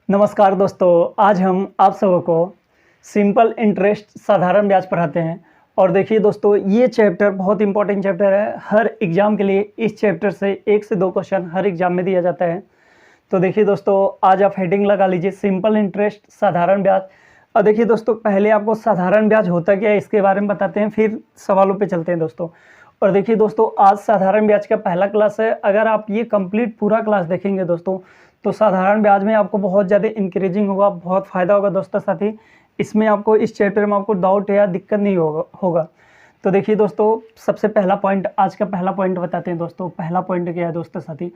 नमस्कार दोस्तों, आज हम आप सबों को सिंपल इंटरेस्ट साधारण ब्याज पढ़ाते हैं। और देखिए दोस्तों, ये चैप्टर बहुत इंपॉर्टेंट चैप्टर है। हर एग्ज़ाम के लिए इस चैप्टर से 1 से 2 क्वेश्चन हर एग्ज़ाम में दिया जाता है। तो देखिए दोस्तों, आज आप हेडिंग लगा लीजिए सिंपल इंटरेस्ट साधारण ब्याज। और देखिए दोस्तों, पहले आपको साधारण ब्याज होता क्या है इसके बारे में बताते हैं, फिर सवालों पे चलते हैं दोस्तों। और देखिए दोस्तों, आज साधारण ब्याज का पहला क्लास है। अगर आप ये कंप्लीट पूरा क्लास देखेंगे दोस्तों, तो साधारण ब्याज में आपको बहुत ज़्यादा इंक्रीजिंग होगा, बहुत फ़ायदा होगा दोस्तों। साथी इसमें आपको इस चैप्टर में आपको डाउट या दिक्कत नहीं होगा। तो देखिए दोस्तों, सबसे पहला पॉइंट, आज का पहला पॉइंट बताते हैं दोस्तों। पहला पॉइंट क्या है दोस्तों साथी।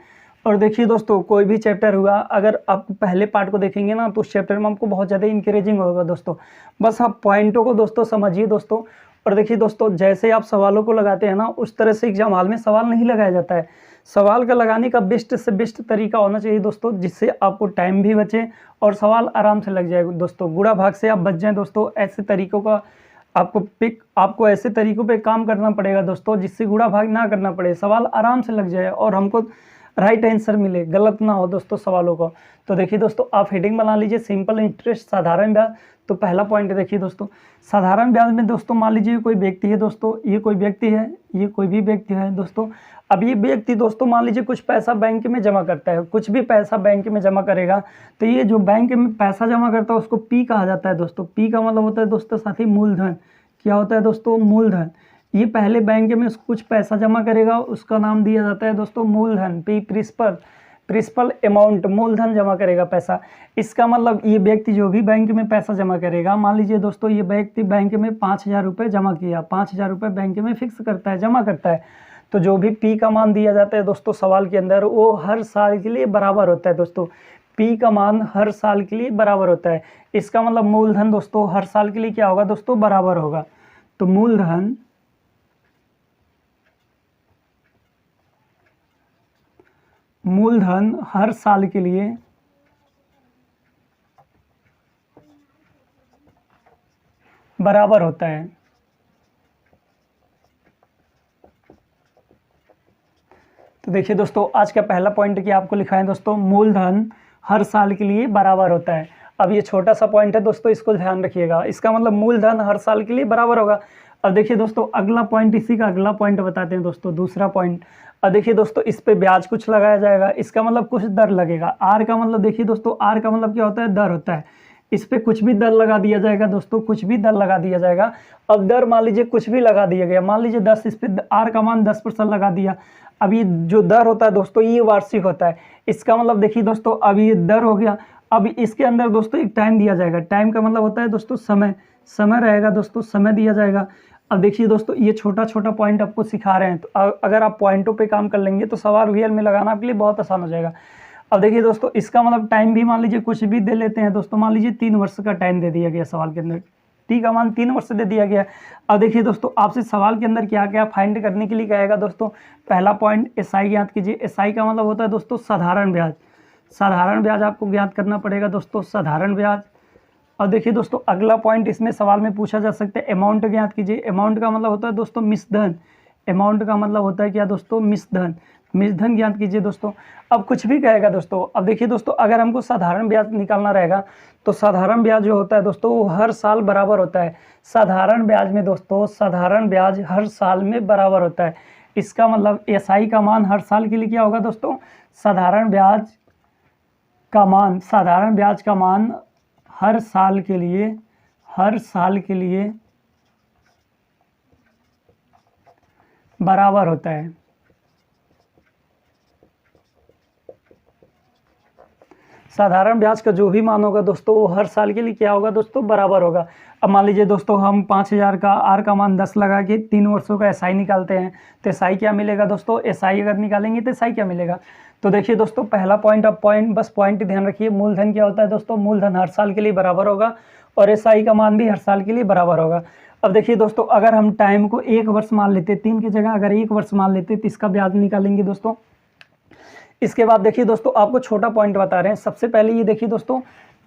और देखिए दोस्तों, कोई भी चैप्टर हुआ, अगर आप पहले पार्ट को देखेंगे ना, तो उस चैप्टर में आपको बहुत ज़्यादा इंकरेजिंग होगा दोस्तों। बस आप पॉइंटों को दोस्तों समझिए दोस्तों। और देखिए दोस्तों, जैसे आप सवालों को लगाते हैं ना, उस तरह से एग्जाम हॉल में सवाल नहीं लगाया जाता है। सवाल का लगाने का बेस्ट से बेस्ट तरीका होना चाहिए दोस्तों, जिससे आपको टाइम भी बचे और सवाल आराम से लग जाए दोस्तों। गुड़ा भाग से आप बच जाएं दोस्तों। ऐसे तरीकों का आपको ऐसे तरीकों पे काम करना पड़ेगा दोस्तों, जिससे गुड़ा भाग ना करना पड़े, सवाल आराम से लग जाए और हमको राइट आंसर मिले, गलत ना हो दोस्तों सवालों को। तो देखिए दोस्तों, आप हेडिंग बना लीजिए सिंपल इंटरेस्ट साधारण ब्याज। तो पहला पॉइंट देखिए दोस्तों, साधारण ब्याज में दोस्तों मान लीजिए कोई व्यक्ति है दोस्तों, ये कोई व्यक्ति है, ये कोई भी व्यक्ति है दोस्तों। अब ये व्यक्ति दोस्तों मान लीजिए कुछ पैसा बैंक में जमा करता है, कुछ भी पैसा बैंक में जमा करेगा, तो ये जो बैंक में पैसा जमा करता है उसको पी कहा जाता है दोस्तों। पी का मतलब होता है दोस्तों साथी मूलधन। क्या होता है दोस्तों? मूलधन। ये पहले बैंक में कुछ पैसा जमा करेगा, उसका नाम दिया जाता है दोस्तों मूलधन। प्रिंसिपल अमाउंट, मूलधन जमा करेगा पैसा। इसका मतलब ये व्यक्ति जो भी बैंक में पैसा जमा करेगा, मान लीजिए दोस्तों ये व्यक्ति बैंक में 5,000 रुपये जमा किया, 5,000 रुपये बैंक में फिक्स करता है, जमा करता है। तो जो भी पी का मान दिया जाता है दोस्तों सवाल के अंदर, वो हर साल के लिए बराबर होता है दोस्तों। पी का मान हर साल के लिए बराबर होता है। इसका मतलब मूलधन दोस्तों हर साल के लिए क्या होगा दोस्तों? बराबर होगा। तो मूलधन हर साल के लिए बराबर होता है। तो देखिए दोस्तों, आज का पहला पॉइंट क्या आपको लिखा है दोस्तों, मूलधन हर साल के लिए बराबर होता है। अब ये छोटा सा पॉइंट है दोस्तों, इसको ध्यान रखिएगा। इसका मतलब मूलधन हर साल के लिए बराबर होगा। अब देखिए दोस्तों, अगला पॉइंट, इसी का अगला पॉइंट बताते हैं दोस्तों, दूसरा पॉइंट। अब देखिए दोस्तों, इस पे ब्याज कुछ लगाया जाएगा, इसका मतलब कुछ दर लगेगा। आर का मतलब देखिए दोस्तों, आर का मतलब क्या होता है? दर होता है। इस पे कुछ भी दर लगा दिया जाएगा दोस्तों, कुछ भी दर लगा दिया जाएगा। अब दर मान लीजिए कुछ भी लगा दिया गया, मान लीजिए 10, इस पे आर का मान 10% लगा दिया। अब ये जो दर होता है दोस्तों, ये वार्षिक होता है। इसका मतलब देखिए दोस्तों, अब ये दर हो गया। अब इसके अंदर दोस्तों एक टाइम दिया जाएगा। टाइम का मतलब होता है दोस्तों समय, समय रहेगा दोस्तों, समय दिया जाएगा। अब देखिए दोस्तों, ये छोटा छोटा पॉइंट आपको सिखा रहे हैं, तो अगर आप पॉइंटों पे काम कर लेंगे तो सवाल रियल में लगाना आपके लिए बहुत आसान हो जाएगा। अब देखिए दोस्तों, इसका मतलब टाइम भी मान लीजिए कुछ भी दे लेते हैं दोस्तों। मान लीजिए 3 वर्ष का टाइम दे दिया गया सवाल के अंदर, टी का मान 3 वर्ष दे दिया गया। अब देखिए दोस्तों, आपसे सवाल के अंदर क्या क्या फाइंड करने के लिए कहेगा दोस्तों। पहला पॉइंट एसआई ज्ञात कीजिए। एसआई का मतलब होता है दोस्तों साधारण ब्याज। साधारण ब्याज आपको ज्ञात करना पड़ेगा दोस्तों, साधारण ब्याज। और देखिए दोस्तों, अगला पॉइंट इसमें सवाल में पूछा जा सकता है, अमाउंट ज्ञात कीजिए। अमाउंट का मतलब होता है दोस्तों मिश्रधन। अमाउंट का मतलब होता है क्या दोस्तों? मिश्रधन। मिश्रधन ज्ञात कीजिए दोस्तों। अब कुछ भी कहेगा दोस्तों। अब देखिए दोस्तों, अगर हमको साधारण ब्याज निकालना रहेगा, तो साधारण ब्याज जो होता है दोस्तों, वो हर साल बराबर होता है। साधारण ब्याज में दोस्तों, साधारण ब्याज हर साल में बराबर होता है। इसका मतलब एसआई का मान हर साल के लिए क्या होगा दोस्तों? साधारण ब्याज का मान हर साल के लिए बराबर होता है। साधारण ब्याज का जो भी मान होगा दोस्तों, वो हर साल के लिए क्या होगा दोस्तों? बराबर होगा। अब मान लीजिए दोस्तों, हम 5,000 का आर का मान 10 लगा के 3 वर्षों का एसआई निकालते हैं, तो एसआई क्या मिलेगा दोस्तों? एसआई अगर निकालेंगे तो एसआई क्या मिलेगा? तो देखिए दोस्तों, पहला पॉइंट, अब बस पॉइंट ध्यान रखिए। मूलधन क्या होता है दोस्तों? मूलधन हर साल के लिए बराबर होगा, और एसआई का मान भी हर साल के लिए बराबर होगा। अब देखिए दोस्तों, अगर हम टाइम को 1 वर्ष मान लेते, 3 की जगह अगर 1 वर्ष मान लेते, तो इसका ब्याज निकालेंगे दोस्तों। इसके बाद देखिए दोस्तों, आपको छोटा पॉइंट बता रहे हैं। सबसे पहले ये देखिए दोस्तों,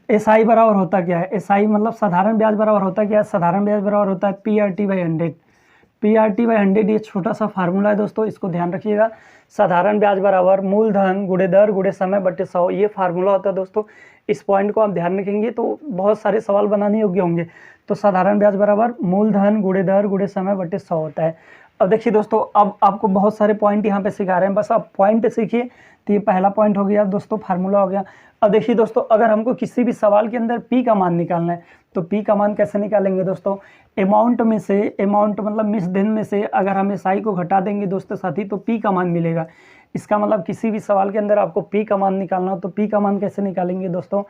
एसआई बराबर होता क्या है? एसआई मतलब साधारण ब्याज बराबर होता क्या है? साधारण ब्याज बराबर होता है PRT/100। PRT/100 ये छोटा सा फार्मूला है दोस्तों, इसको ध्यान रखिएगा। साधारण ब्याज बराबर मूलधन गुणे दर गुणे समय बटे 100, ये फार्मूला होता है दोस्तों। इस पॉइंट को आप ध्यान रखेंगे तो बहुत सारे सवाल बनाने योग्य होंगे। तो साधारण ब्याज बराबर मूलधन गुणे दर गुणे समय बटे 100 होता है। अब देखिए दोस्तों, अब आपको बहुत सारे पॉइंट यहाँ पे सिखा रहे हैं, बस आप पॉइंट सीखिए। तो ये पहला पॉइंट हो गया दोस्तों, फार्मूला हो गया। अब देखिए दोस्तों, अगर हमको किसी भी सवाल के अंदर पी का मान निकालना है तो पी का मान कैसे निकालेंगे दोस्तों? अमाउंट में से, अमाउंट मतलब मिसधन में से अगर हम एसआई को घटा देंगे दोस्तों साथी तो पी का मान मिलेगा। इसका मतलब किसी भी सवाल के अंदर आपको पी का मान निकालना हो तो पी का मान कैसे निकालेंगे दोस्तों?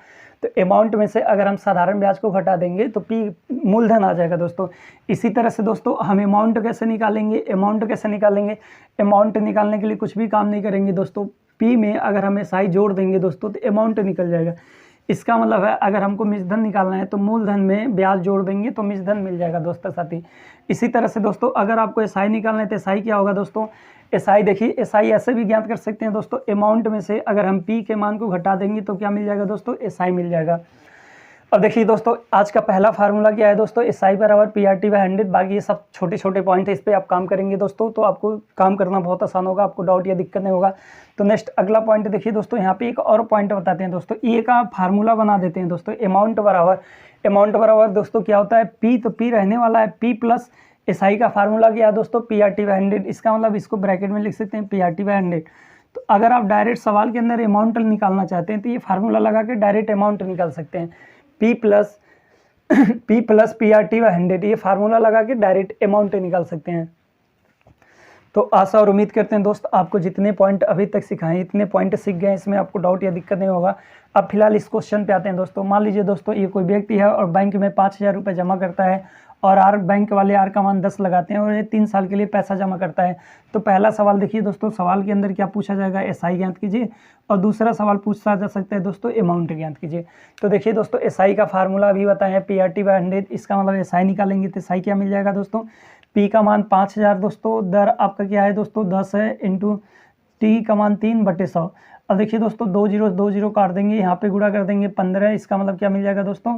तो अमाउंट में से अगर हम साधारण ब्याज को घटा देंगे तो पी मूलधन आ जाएगा दोस्तों। इसी तरह से दोस्तों हम अमाउंट कैसे निकालेंगे? अमाउंट कैसे निकालेंगे? अमाउंट निकालने के लिए कुछ भी काम नहीं करेंगे दोस्तों। पी में अगर हम एसआई जोड़ देंगे दोस्तों तो अमाउंट निकल जाएगा। इसका मतलब है अगर हमको मिसधन निकालना है तो मूलधन में ब्याज जोड़ देंगे तो मिसधन मिल जाएगा दोस्तों साथी। इसी तरह से दोस्तों अगर आपको एसआई निकालना है तो एसआई क्या होगा दोस्तों? एसआई देखिए, एसआई ऐसे भी ज्ञात कर सकते हैं दोस्तों, अमाउंट में से अगर हम पी के मान को घटा देंगे तो क्या मिल जाएगा दोस्तों? एसआई मिल जाएगा। अब देखिए दोस्तों, आज का पहला फार्मूला क्या है दोस्तों? एसआई बराबर PRT/100। बाकी ये सब छोटे छोटे पॉइंट है, इस पर आप काम करेंगे दोस्तों तो आपको काम करना बहुत आसान होगा, आपको डाउट या दिक्कत नहीं होगा। तो नेक्स्ट अगला पॉइंट देखिए दोस्तों, यहाँ पे एक और पॉइंट बताते हैं दोस्तों, ए का फार्मूला बना देते हैं दोस्तों। अमाउंट बराबर दोस्तों क्या होता है? पी, तो पी रहने वाला है पी प्लस एसआई का फार्मूला क्या है दोस्तों? PRT/100। इसका मतलब इसको ब्रैकेट में लिख सकते हैं PRT/100। तो अगर आप डायरेक्ट सवाल के अंदर अमाउंट निकालना चाहते हैं तो ये फार्मूला लगा के डायरेक्ट अमाउंट निकाल सकते हैं। P प्लस PRT/100, ये फार्मूला लगा के डायरेक्ट अमाउंट निकाल सकते हैं। तो आशा और उम्मीद करते हैं दोस्त आपको जितने पॉइंट अभी तक सिखाएं इतने पॉइंट सीख गए, इसमें आपको डाउट या दिक्कत नहीं होगा। अब फिलहाल इस क्वेश्चन पे आते हैं दोस्तों। मान लीजिए दोस्तों ये कोई व्यक्ति है और बैंक में 5,000 रुपये जमा करता है और आर बैंक वाले आर का मान 10 लगाते हैं और ये 3 साल के लिए पैसा जमा करता है। तो पहला सवाल देखिए दोस्तों, सवाल के अंदर क्या पूछा जाएगा? एसआई ज्ञात कीजिए। और दूसरा सवाल पूछा जा सकता है दोस्तों, अमाउंट ज्ञात कीजिए। तो देखिए दोस्तों, एसआई का फार्मूला अभी बताएं PRT/100। इसका मतलब एसआई निकालेंगे तो एसआई क्या मिल जाएगा दोस्तों? पी का मान 5,000 दोस्तों, दर आपका क्या है दोस्तों? 10 है, इंटू टी का मान 3/100। अब देखिए दोस्तों, 2 0 काट देंगे, यहाँ पे गुणा कर देंगे 15। इसका मतलब क्या मिल जाएगा दोस्तों?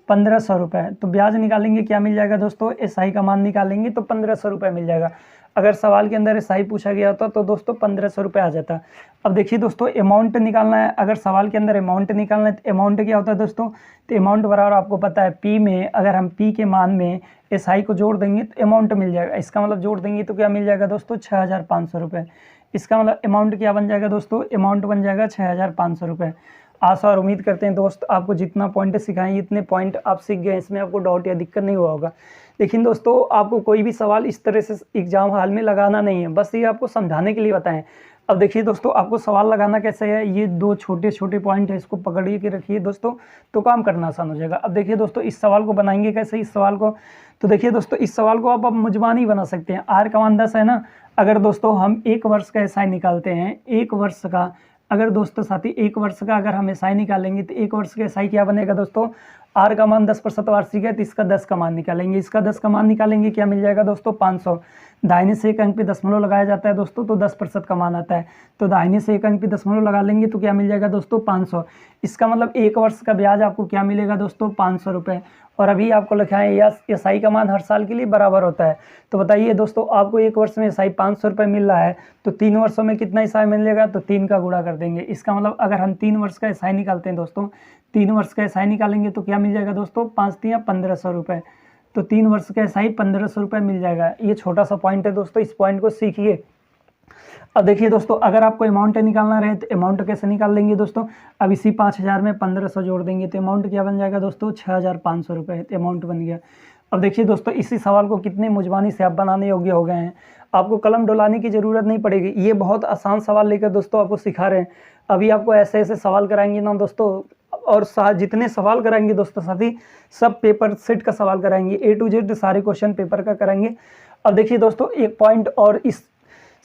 1,500 रुपये। तो ब्याज निकालेंगे क्या मिल जाएगा दोस्तों? एसआई का मान निकालेंगे तो 1,500 रुपये मिल जाएगा। अगर सवाल के अंदर एसआई पूछा गया होता तो दोस्तों 1,500 रुपये आ जाता। अब देखिए दोस्तों, अमाउंट निकालना है। अगर सवाल के अंदर अमाउंट निकालना है तो अमाउंट क्या होता है दोस्तों? तो अमाउंट बराबर आपको पता है पी में अगर हम पी के मान में एसआई को जोड़ देंगे तो अमाउंट मिल जाएगा। इसका मतलब जोड़ देंगे तो क्या मिल जाएगा दोस्तों? 6,500 रुपये। इसका मतलब अमाउंट क्या बन जाएगा दोस्तों? अमाउंट बन जाएगा 6,500 रुपये। आशा और उम्मीद करते हैं दोस्त आपको जितना पॉइंट सिखाएं इतने पॉइंट आप सीख गए, इसमें आपको डाउट या दिक्कत नहीं हुआ होगा। लेकिन दोस्तों आपको कोई भी सवाल इस तरह से एग्जाम हाल में लगाना नहीं है, बस ये आपको समझाने के लिए बताएं। अब देखिए दोस्तों, आपको सवाल लगाना कैसे है, ये 2 छोटे छोटे पॉइंट है, इसको पकड़िए के रखिए दोस्तों तो काम करना आसान हो जाएगा। अब देखिए दोस्तों, इस सवाल को बनाएंगे कैसे इस सवाल को? तो देखिए दोस्तों, इस सवाल को आप मुजबानी बना सकते हैं। आर का मान 10 है ना। अगर दोस्तों हम 1 वर्ष का एसआई निकालते हैं, 1 वर्ष का, अगर दोस्तों साथी 1 वर्ष का अगर हम एसआई निकालेंगे तो 1 वर्ष का एसआई क्या बनेगा दोस्तों? आर का मान 10% वार्षिक है तो इसका 10 का मान निकालेंगे। इसका 10 का मान निकालेंगे, क्या मिल जाएगा दोस्तों? 500। दाहिने से एक अंक पे दशमलव लगाया जाता है दोस्तों तो 10% का मान आता है। तो दाहिने से एक अंक पे दशमलव लगा लेंगे तो क्या मिल जाएगा दोस्तों? 500। इसका मतलब 1 वर्ष का ब्याज आपको क्या मिलेगा दोस्तों? 500 रुपये। और अभी आपको लिखा है एसआई का मान हर साल के लिए बराबर होता है। तो बताइए दोस्तों, आपको 1 वर्ष में एसआई 500 रुपये मिल रहा है तो 3 वर्षों में कितना एसआई मिलेगा? तो 3 का गुणा कर देंगे। इसका मतलब अगर हम 3 वर्ष का एसआई निकालते हैं दोस्तों, 3 वर्ष का एसआई निकालेंगे तो क्या मिल जाएगा दोस्तों? 5 या 1,500 रुपये। तो 3 वर्ष का एसआई 1,500 रुपये मिल जाएगा। ये छोटा सा पॉइंट है दोस्तों, इस पॉइंट को सीखिए। अब देखिए दोस्तों, अगर आपको अमाउंट निकालना रहे तो अमाउंट कैसे निकाल लेंगे दोस्तों? अब इसी 5,000 में 1,500 जोड़ देंगे तो अमाउंट क्या बन जाएगा दोस्तों? 6,500 रुपये अमाउंट बन गया। अब देखिए दोस्तों, इसी सवाल को कितने मुजबानी से आप बनाने योग्य हो गए हैं, आपको कलम डुलाने की ज़रूरत नहीं पड़ेगी। ये बहुत आसान सवाल लेकर दोस्तों आपको सिखा रहे हैं। अभी आपको ऐसे ऐसे सवाल कराएंगे ना दोस्तों, और जितने सवाल कराएंगे दोस्तों साथी सब पेपर सेट का सवाल कराएंगे, A to Z सारे क्वेश्चन पेपर का कराएंगे। अब देखिए दोस्तों, एक पॉइंट और इस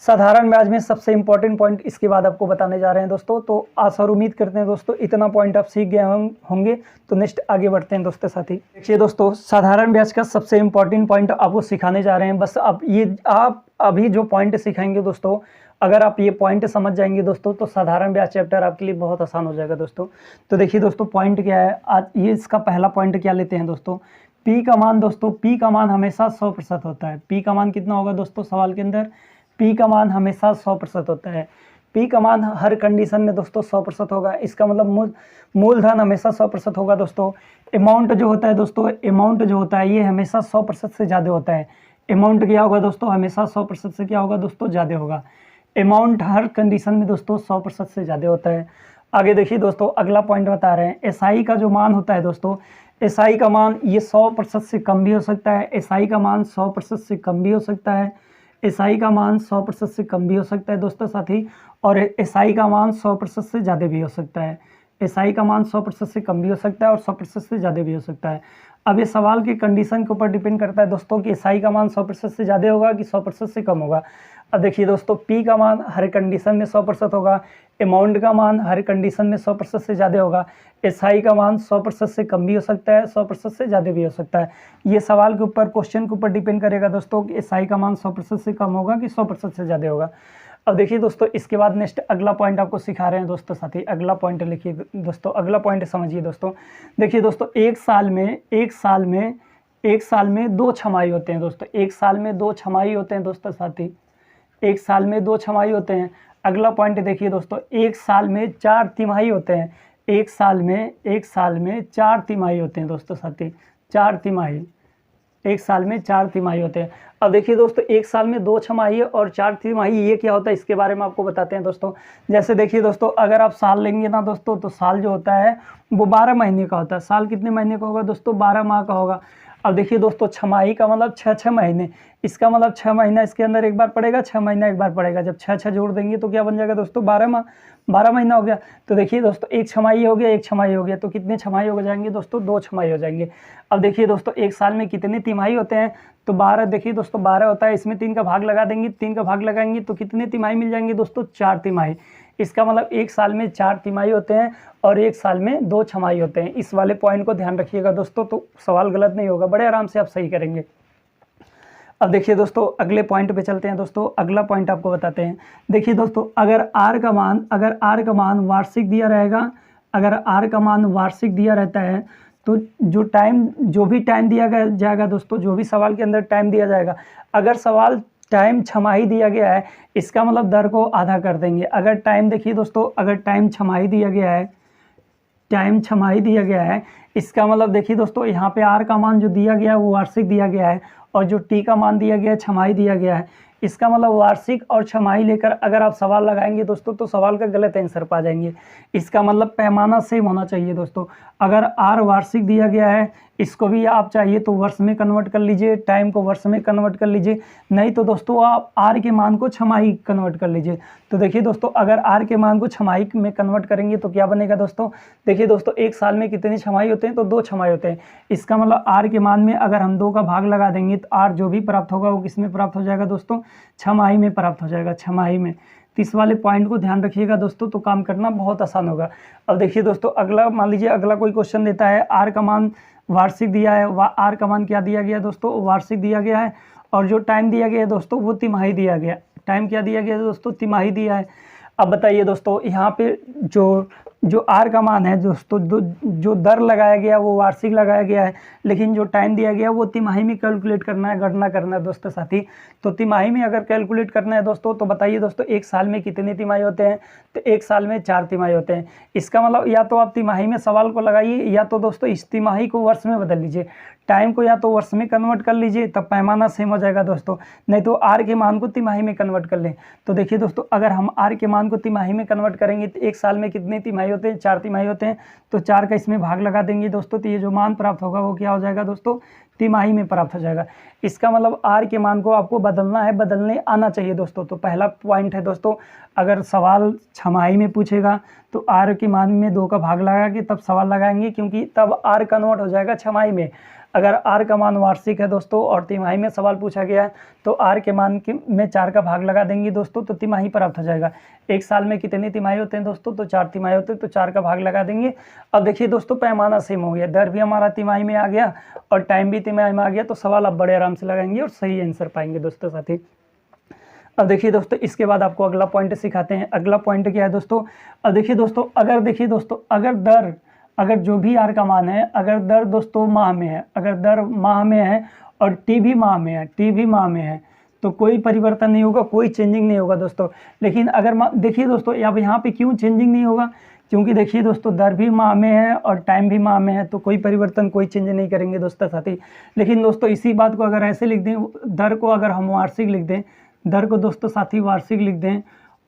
साधारण ब्याज में सबसे इंपॉर्टेंट पॉइंट इसके बाद आपको बताने जा रहे हैं दोस्तों। तो आशा और उम्मीद करते हैं दोस्तों इतना पॉइंट आप सीख गए होंगे। तो नेक्स्ट आगे बढ़ते हैं दोस्तों साथी। देखिए दोस्तों, साधारण ब्याज का सबसे इंपॉर्टेंट पॉइंट आपको सिखाने जा रहे हैं। बस आप अभी जो पॉइंट सिखाएंगे दोस्तों, अगर आप ये पॉइंट समझ जाएंगे दोस्तों तो साधारण ब्याज चैप्टर आपके लिए बहुत आसान हो जाएगा दोस्तों। तो देखिए दोस्तों, पॉइंट क्या है आज, ये इसका पहला पॉइंट क्या लेते हैं दोस्तों? पी का मान दोस्तों, पी का मान हमेशा 100% होता है। पी का मान कितना होगा दोस्तों सवाल के अंदर? पी का मान हमेशा 100% होता है। पी का मान हर कंडीशन में दोस्तों 100% होगा। इसका मतलब मूलधन हमेशा 100% होगा दोस्तों। अमाउंट जो होता है दोस्तों, अमाउंट जो होता है ये हमेशा 100% से ज़्यादा होता है। अमाउंट क्या होगा दोस्तों? हमेशा 100% से क्या होगा दोस्तों? ज़्यादा होगा। अमाउंट हर कंडीशन में दोस्तों 100% से ज़्यादा होता है। आगे देखिए दोस्तों, अगला पॉइंट बता रहे हैं, एसआई का जो मान होता है दोस्तों, एसआई का मान ये 100% से कम भी हो सकता है। एसआई का मान 100% से कम भी हो सकता है। एसआई का मान 100% से कम भी हो सकता है दोस्तों साथी, और एसआई का मान 100% से ज़्यादा भी हो सकता है। एसआई का मान 100% से कम भी हो सकता है और 100% से ज़्यादा भी हो सकता है। अब ये सवाल की कंडीशन के ऊपर डिपेंड करता है दोस्तों कि एसआई का मान 100% से ज़्यादा होगा कि 100% से कम होगा। अब देखिए दोस्तों, पी का मान हर कंडीशन में 100% होगा। अमाउंट का मान हर कंडीशन में 100% से ज़्यादा होगा। एसआई का मान 100% से कम भी हो सकता है, 100% से ज़्यादा भी हो सकता है। ये सवाल के ऊपर, क्वेश्चन के ऊपर डिपेंड करेगा दोस्तों कि एसआई का मान 100% से कम होगा कि 100% से ज़्यादा होगा। अब देखिए दोस्तों, इसके बाद नेक्स्ट अगला पॉइंट आपको सिखा रहे हैं दोस्तों साथी। अगला पॉइंट लिखिए दोस्तों, अगला पॉइंट समझिए दोस्तों। देखिए दोस्तों, एक साल में 2 छमाही होते हैं दोस्तों। एक साल में 2 छमाही होते हैं दोस्तों साथी। एक साल में 2 छमाही होते हैं। अगला पॉइंट देखिए दोस्तों, एक साल में 4 तिमाही होते हैं। एक साल में 4 तिमाही होते हैं दोस्तों साथी। 4 तिमाही, एक साल में 4 तिमाही होते हैं। अब देखिए दोस्तों, एक साल में 2 छमाही और 4 तिमाही, ये क्या होता है इसके बारे में आपको बताते हैं दोस्तों। जैसे देखिए दोस्तों, अगर आप साल लेंगे ना दोस्तों, तो साल जो होता है वो 12 महीने का होता है। साल कितने महीने का होगा दोस्तों? 12 माह का होगा। अब देखिए दोस्तों, छमाही का मतलब 6 महीने। इसका मतलब 6 महीना इसके अंदर एक बार पड़ेगा, 6 महीना एक बार पड़ेगा। जब 6 जोड़ देंगे तो क्या बन जाएगा दोस्तों? 12 माह, 12 महीना हो गया। तो देखिए दोस्तों, एक छमाही हो गया, एक छमाही हो गया, तो कितने छमाही हो जाएंगे दोस्तों? 2 छमाही हो जाएंगे। अब देखिए दोस्तों, एक साल में कितने तिमाही होते हैं? तो 12, देखिए दोस्तों 12 होता है, इसमें 3 का भाग लगा देंगे, 3 का भाग लगाएंगे तो कितने तिमाही मिल जाएंगे दोस्तों? 4 तिमाही। इसका मतलब एक साल में 4 तिमाही होते हैं और एक साल में 2 छमाही होते हैं। इस वाले पॉइंट को ध्यान रखिएगा दोस्तों, तो सवाल गलत नहीं होगा, बड़े आराम से आप सही करेंगे। अब देखिए दोस्तों, अगले पॉइंट पे चलते हैं दोस्तों। अगला पॉइंट आपको बताते हैं। देखिए दोस्तों, अगर आर का मान वार्षिक दिया रहेगा, अगर आर का मान वार्षिक दिया रहता है, तो जो भी टाइम दिया जाएगा दोस्तों, जो भी सवाल के अंदर टाइम दिया जाएगा, अगर सवाल टाइम छमाही दिया गया है, इसका मतलब दर को आधा कर देंगे। अगर टाइम, देखिए दोस्तों, अगर टाइम छमाही दिया गया है, टाइम छमाही दिया गया है, इसका मतलब देखिए दोस्तों, यहाँ पे आर का मान जो दिया गया है वो वार्षिक दिया गया है, और जो टी का मान दिया गया है छमाही दिया गया है। इसका मतलब वार्षिक और छमाही लेकर अगर आप सवाल लगाएंगे दोस्तों, तो सवाल का गलत आंसर पा जाएंगे। इसका मतलब पैमाना सेम होना चाहिए दोस्तों। अगर आर वार्षिक दिया गया है, इसको भी आप चाहिए तो वर्ष में कन्वर्ट कर लीजिए, टाइम को वर्ष में कन्वर्ट कर लीजिए, नहीं तो दोस्तों आप आर के मान को छमाही कन्वर्ट कर लीजिए। तो देखिए दोस्तों, अगर आर के मान को छमाही में कन्वर्ट करेंगे तो क्या बनेगा दोस्तों? देखिए दोस्तों, एक साल में कितनी छमाही होते हैं? तो 2 छमाही होते हैं। इसका मतलब आर के मान में अगर हम 2 का भाग लगा देंगे तो आर जो भी प्राप्त होगा वो किस में प्राप्त हो जाएगा दोस्तों? छमाही में प्राप्त हो जाएगा, छमाही में। तो इस वाले पॉइंट को ध्यान रखिएगा दोस्तों, तो काम करना बहुत आसान होगा। अब देखिए दोस्तों, अगला मान लीजिए, अगला कोई क्वेश्चन देता है, आर का मान वार्षिक दिया है, आर का मान क्या दिया गया दोस्तों? वार्षिक दिया गया है, और जो टाइम दिया गया है दोस्तों वो तिमाही दिया गया। टाइम क्या दिया गया है दोस्तों? तिमाही दिया है। अब बताइए दोस्तों, यहाँ पे जो आर का मान है दोस्तों, जो दर लगाया गया वो वार्षिक लगाया गया है, लेकिन जो टाइम दिया गया वो तिमाही में कैलकुलेट करना है, गणना करना है दोस्तों साथी। तो तिमाही में अगर कैलकुलेट करना है दोस्तों, तो बताइए दोस्तों, एक साल में कितनी तिमाही होते हैं? तो एक साल में 4 तिमाही होते हैं। इसका मतलब या तो आप तिमाही में सवाल को लगाइए, या तो दोस्तों इस तिमाही को वर्ष में बदल लीजिए। टाइम को या तो वर्ष में कन्वर्ट कर लीजिए, तब पैमाना सेम हो जाएगा दोस्तों, नहीं तो आर के मान को तिमाही में कन्वर्ट कर लें। तो देखिए दोस्तों, अगर हम आर के मान को तिमाही में कन्वर्ट करेंगे तो एक साल में कितनी तिमाही होते हैं? 4 तिमाही होते हैं। तो 4 का इसमें भाग लगा देंगे दोस्तों, तो ये जो मान प्राप्त होगा वो क्या हो जाएगा दोस्तों? तिमाही में प्राप्त हो जाएगा। इसका मतलब आर के मान को आपको बदलना है, बदलने आना चाहिए दोस्तों। तो पहला पॉइंट है दोस्तों, अगर सवाल छमाही में पूछेगा तो आर के मान में 2 का भाग लगा के तब सवाल लगाएंगे, क्योंकि तब आर कन्वर्ट हो जाएगा छमाही में। अगर आर का मान वार्षिक है दोस्तों और तिमाही में सवाल पूछा गया है, तो आर के मान में 4 का भाग लगा देंगे दोस्तों, तो तिमाही प्राप्त हो जाएगा। एक साल में कितनी तिमाही होते हैं दोस्तों? तो 4 तिमाही होते हैं, तो 4 का भाग लगा देंगे। अब देखिए दोस्तों, पैमाना सेम हो गया, दर भी हमारा तिमाही में आ गया और टाइम भी तिमाही में आ गया, तो सवाल आप बड़े आराम से लगाएंगे और सही आंसर पाएंगे दोस्तों साथी। अब देखिए दोस्तों, इसके बाद आपको अगला पॉइंट सिखाते हैं। अगला पॉइंट क्या है दोस्तों? अब देखिए दोस्तों, अगर अगर जो भी आर का मान है, अगर दर दोस्तों माह में है, अगर दर माह में है और टी भी माह में है, टी भी माह में है, तो कोई परिवर्तन नहीं होगा, कोई चेंजिंग नहीं होगा दोस्तों। लेकिन अगर देखिए दोस्तों अब यहाँ पे क्यों चेंजिंग नहीं होगा, क्योंकि देखिए दोस्तों दर भी माह में है और टाइम भी माह में है, तो कोई परिवर्तन कोई चेंज नहीं करेंगे दोस्तों साथी। लेकिन दोस्तों इसी बात को अगर ऐसे लिख दें, दर को अगर हम वार्षिक लिख दें, दर को दोस्तों साथी वार्षिक लिख दें,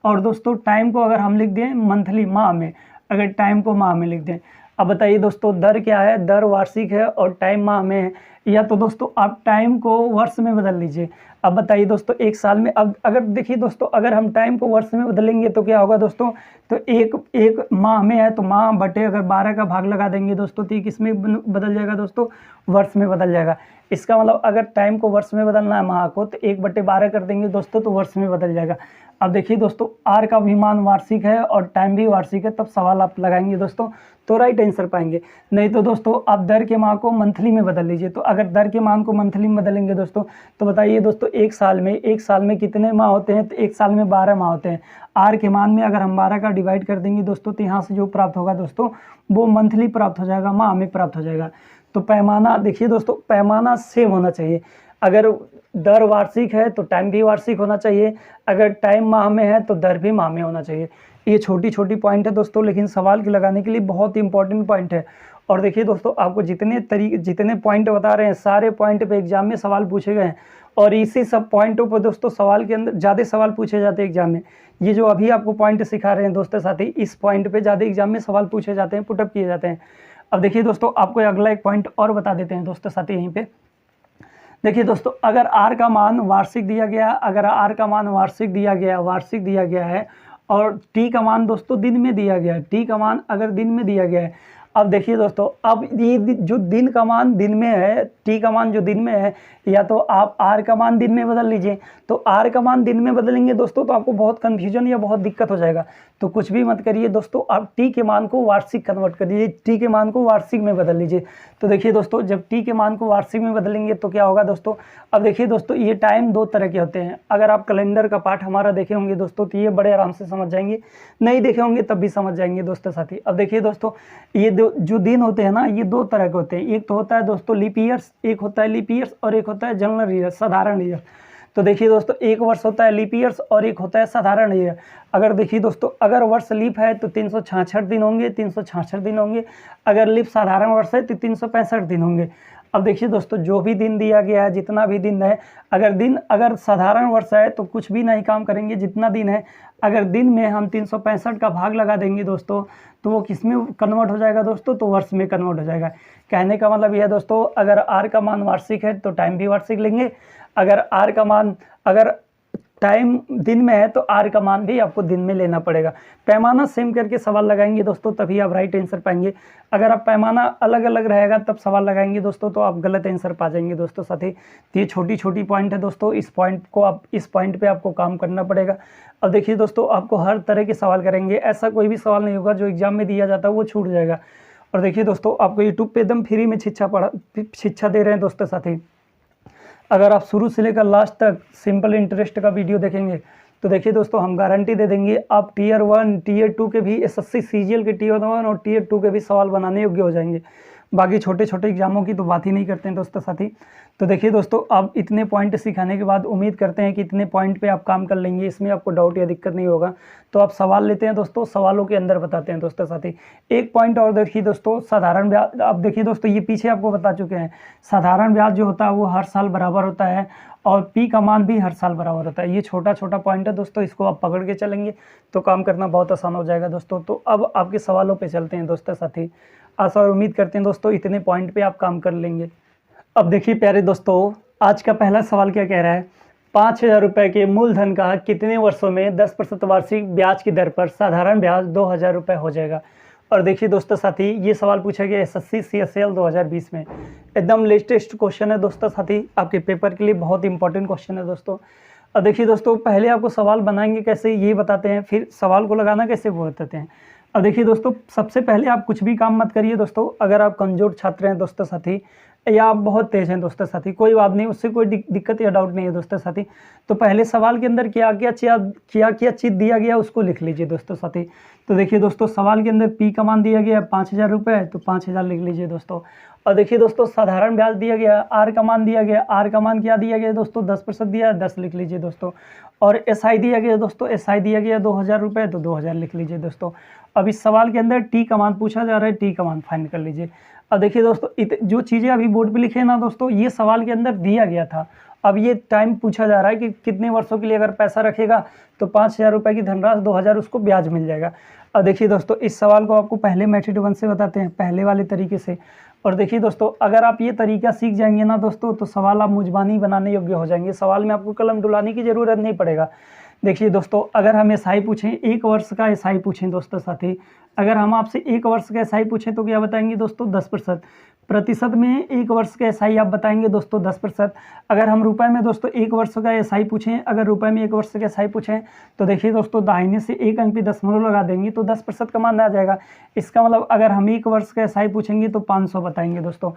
और दोस्तों टाइम को अगर हम लिख दें मंथली माह में, अगर टाइम को माह में लिख दें। अब बताइए दोस्तों दर क्या है, दर वार्षिक है और टाइम माह में है, या तो दोस्तों आप टाइम को वर्ष में बदल लीजिए। अब बताइए दोस्तों एक साल में, अब अगर देखिए दोस्तों अगर हम टाइम को वर्ष में बदलेंगे तो क्या होगा दोस्तों, तो एक माह में है तो माह बटे अगर 12 का भाग लगा देंगे दोस्तों, तो किस में बदल जाएगा दोस्तों, वर्ष में बदल जाएगा। इसका मतलब अगर टाइम को वर्ष में बदलना है माह को, तो 1/12 कर देंगे दोस्तों, तो वर्ष में बदल जाएगा। अब देखिए दोस्तों आर का भी मान वार्षिक है और टाइम भी वार्षिक है, तब सवाल आप लगाएंगे दोस्तों तो राइट आंसर पाएंगे। नहीं तो दोस्तों आप दर के मान को मंथली में बदल लीजिए। तो अगर दर के मान को मंथली में बदलेंगे दोस्तों, तो बताइए दोस्तों एक साल में कितने माह होते हैं, तो एक साल में 12 माह होते हैं। आर के मान में अगर हम 12 का डिवाइड कर देंगे दोस्तों, तो यहाँ से जो प्राप्त होगा दोस्तों वो मंथली प्राप्त हो जाएगा, माह में प्राप्त हो जाएगा। तो पैमाना देखिए दोस्तों, पैमाना सेम होना चाहिए। अगर दर वार्षिक है तो टाइम भी वार्षिक होना चाहिए, अगर टाइम माह में है तो दर भी माह में होना चाहिए। ये छोटी छोटी पॉइंट है दोस्तों, लेकिन सवाल के लगाने के लिए बहुत ही इंपॉर्टेंट पॉइंट है। और देखिए दोस्तों आपको जितने पॉइंट बता रहे हैं, सारे पॉइंट पे एग्जाम में सवाल पूछे गए हैं, और इसी सब पॉइंटों पर दोस्तों सवाल के अंदर ज़्यादा सवाल पूछे जाते हैं एग्जाम में। ये जो अभी आपको पॉइंट सिखा रहे हैं दोस्तों साथी, इस पॉइंट पे ज़्यादा एग्जाम में सवाल पूछे जाते हैं, पुटअप किए जाते हैं। अब देखिए दोस्तों आपको अगला एक पॉइंट और बता देते हैं दोस्तों साथी यहीं पे। देखिए दोस्तों अगर आर का मान वार्षिक दिया गया, अगर आर का मान वार्षिक दिया गया है और टी का मान दोस्तों दिन में दिया गया है, टी का मान अगर दिन में दिया गया है। अब देखिए दोस्तों अब ये जो दिन का मान दिन में है, टी का मान जो दिन में है, या तो आप आर का मान दिन में बदल लीजिए। तो आर का मान दिन में बदलेंगे दोस्तों तो आपको बहुत कन्फ्यूजन या बहुत दिक्कत हो जाएगा। तो कुछ भी मत करिए दोस्तों, आप टी के मान को वार्षिक कन्वर्ट कर दीजिए, टी के मान को वार्षिक में बदल लीजिए। तो देखिए दोस्तों जब टी के मान को वार्षिक में बदलेंगे तो क्या होगा दोस्तों, अब देखिए दोस्तों ये टाइम दो तरह के होते हैं। अगर आप कैलेंडर का पार्ट हमारा देखे होंगे दोस्तों तो ये बड़े आराम से समझ जाएंगे, नहीं देखे होंगे तब भी समझ जाएंगे दोस्तों साथी। अब देखिए दोस्तों ये जो दिन होते हैं ना, ये दो तरह के होते हैं। एक तो होता है दोस्तों लीप ईयर्स, एक होता है लीप ईयर्स और एक होता है जनरल ईयर, साधारण ईयर। तो देखिए दोस्तों एक वर्ष होता है लीप ईयर्स और एक होता है साधारण ईयर। अगर देखिए दोस्तों अगर वर्ष लीप है तो 366 दिन होंगे, 366 दिन होंगे। अगर लीप साधारण वर्ष है तो 365 दिन होंगे। अब देखिए दोस्तों जो भी दिन दिया गया है, जितना भी दिन है, अगर साधारण वर्ष है तो कुछ भी नहीं काम करेंगे, जितना दिन है अगर दिन में हम 365 का भाग लगा देंगे दोस्तों तो वो किस में कन्वर्ट हो जाएगा दोस्तों, तो वर्ष में कन्वर्ट हो जाएगा। कहने का मतलब यह है दोस्तों अगर आर का मान वार्षिक है तो टाइम भी वार्षिक लेंगे, अगर टाइम दिन में है तो आर का मान भी आपको दिन में लेना पड़ेगा। पैमाना सेम करके सवाल लगाएंगे दोस्तों तभी आप राइट आंसर पाएंगे। अगर आप पैमाना अलग अलग रहेगा तब सवाल लगाएंगे दोस्तों तो आप गलत आंसर पा जाएंगे दोस्तों साथी। तो ये छोटी छोटी पॉइंट है दोस्तों, इस पॉइंट पे आपको काम करना पड़ेगा। अब देखिए दोस्तों आपको हर तरह के सवाल करेंगे, ऐसा कोई भी सवाल नहीं होगा जो एग्जाम में दिया जाता है वो छूट जाएगा। और देखिए दोस्तों आपको यूट्यूब पे एकदम फ्री में शिक्षा दे रहे हैं दोस्तों साथी। अगर आप शुरू से लेकर लास्ट तक सिंपल इंटरेस्ट का वीडियो देखेंगे तो देखिए दोस्तों हम गारंटी दे देंगे आप टियर 1 टियर 2 के भी एसएससी सीजीएल के टियर 1 और टियर 2 के भी सवाल बनाने योग्य हो जाएंगे। बाकी छोटे छोटे एग्जामों की तो बात ही नहीं करते हैं दोस्तों साथी। तो देखिए दोस्तों आप इतने पॉइंट सिखाने के बाद उम्मीद करते हैं कि इतने पॉइंट पे आप काम कर लेंगे, इसमें आपको डाउट या दिक्कत नहीं होगा। तो आप सवाल लेते हैं दोस्तों, सवालों के अंदर बताते हैं दोस्तों साथी। एक पॉइंट और देखिए दोस्तों, साधारण ब्याज। अब देखिए दोस्तों ये पीछे आपको बता चुके हैं, साधारण ब्याज जो होता है वो हर साल बराबर होता है और पी का मान भी हर साल बराबर होता है। ये छोटा छोटा पॉइंट है दोस्तों, इसको आप पकड़ के चलेंगे तो काम करना बहुत आसान हो जाएगा दोस्तों। तो अब आपके सवालों पे चलते हैं दोस्तों साथी। आशा और उम्मीद करते हैं दोस्तों इतने पॉइंट पे आप काम कर लेंगे। अब देखिए प्यारे दोस्तों आज का पहला सवाल क्या कह रहा है, 5,000 रुपये के मूलधन का कितने वर्षों में 10% वार्षिक ब्याज की दर पर साधारण ब्याज 2,000 रुपये हो जाएगा। और देखिए दोस्तों साथी ये सवाल पूछा गया एसएससी CSL 2020 में, एकदम लेटेस्ट क्वेश्चन है दोस्तों साथी, आपके पेपर के लिए बहुत इंपॉर्टेंट क्वेश्चन है दोस्तों। अब देखिए दोस्तों पहले आपको सवाल बनाएंगे कैसे ये बताते हैं, फिर सवाल को लगाना कैसे वो बताते हैं। अब देखिए दोस्तों सबसे पहले आप कुछ भी काम मत करिए दोस्तों, अगर आप कमज़ोर छात्र हैं दोस्तों साथी, या आप बहुत तेज़ हैं दोस्तों साथी, कोई बात नहीं, उससे कोई दिक्कत या डाउट नहीं है दोस्तों साथी। तो पहले सवाल के अंदर क्या क्या चीज़ दिया गया उसको लिख लीजिए दोस्तों साथी। तो देखिए दोस्तों, सवाल के अंदर पी का मान दिया गया है 5,000 रुपये, तो 5,000 लिख लीजिए दोस्तों। और देखिए दोस्तों, साधारण ब्याज दिया गया, आर का मान दिया गया, आर का मान क्या दिया गया दोस्तों, 10% दिया है, 10 लिख लीजिए दोस्तों। और एसआई दिया गया दोस्तों, एसआई दिया गया 2,000 रुपये, तो 2,000 लिख लीजिए दोस्तों। अब इस सवाल के अंदर टी का मान पूछा जा रहा है, टी का मान फाइंड कर लीजिए। अब देखिए दोस्तों, जो चीज़ें अभी बोर्ड पे लिखे हैं ना दोस्तों, ये सवाल के अंदर दिया गया था। अब ये टाइम पूछा जा रहा है कि कितने वर्षों के लिए अगर पैसा रखेगा तो 5,000 रुपये की धनराशि 2,000 उसको ब्याज मिल जाएगा। अब देखिए दोस्तों, इस सवाल को आपको पहले मेथड 1 से बताते हैं, पहले वाले तरीके से। और देखिए दोस्तों, अगर आप ये तरीका सीख जाएंगे ना दोस्तों, तो सवाल आप मुजबानी बनाने योग्य हो जाएंगे। सवाल में आपको कलम डुलाने की ज़रूरत नहीं पड़ेगा। देखिए दोस्तों, अगर हम एसआई पूछें, 1 वर्ष का एसआई पूछें दोस्तों साथी, अगर हम आपसे 1 वर्ष का एसआई पूछें तो क्या बताएंगे दोस्तों, 10%। प्रतिशत में 1 वर्ष का एसआई आप बताएंगे दोस्तों 10%। अगर हम रुपए में दोस्तों 1 वर्ष का एसआई पूछें, अगर रुपए में 1 वर्ष का एसआई पूछें, तो देखिए दोस्तों, दाहिने से 1 अंक पे दशमलव लगा देंगे तो 10% का मान आ जाएगा। इसका मतलब अगर हम 1 वर्ष का एसआई पूछेंगे तो 500 बताएंगे दोस्तों।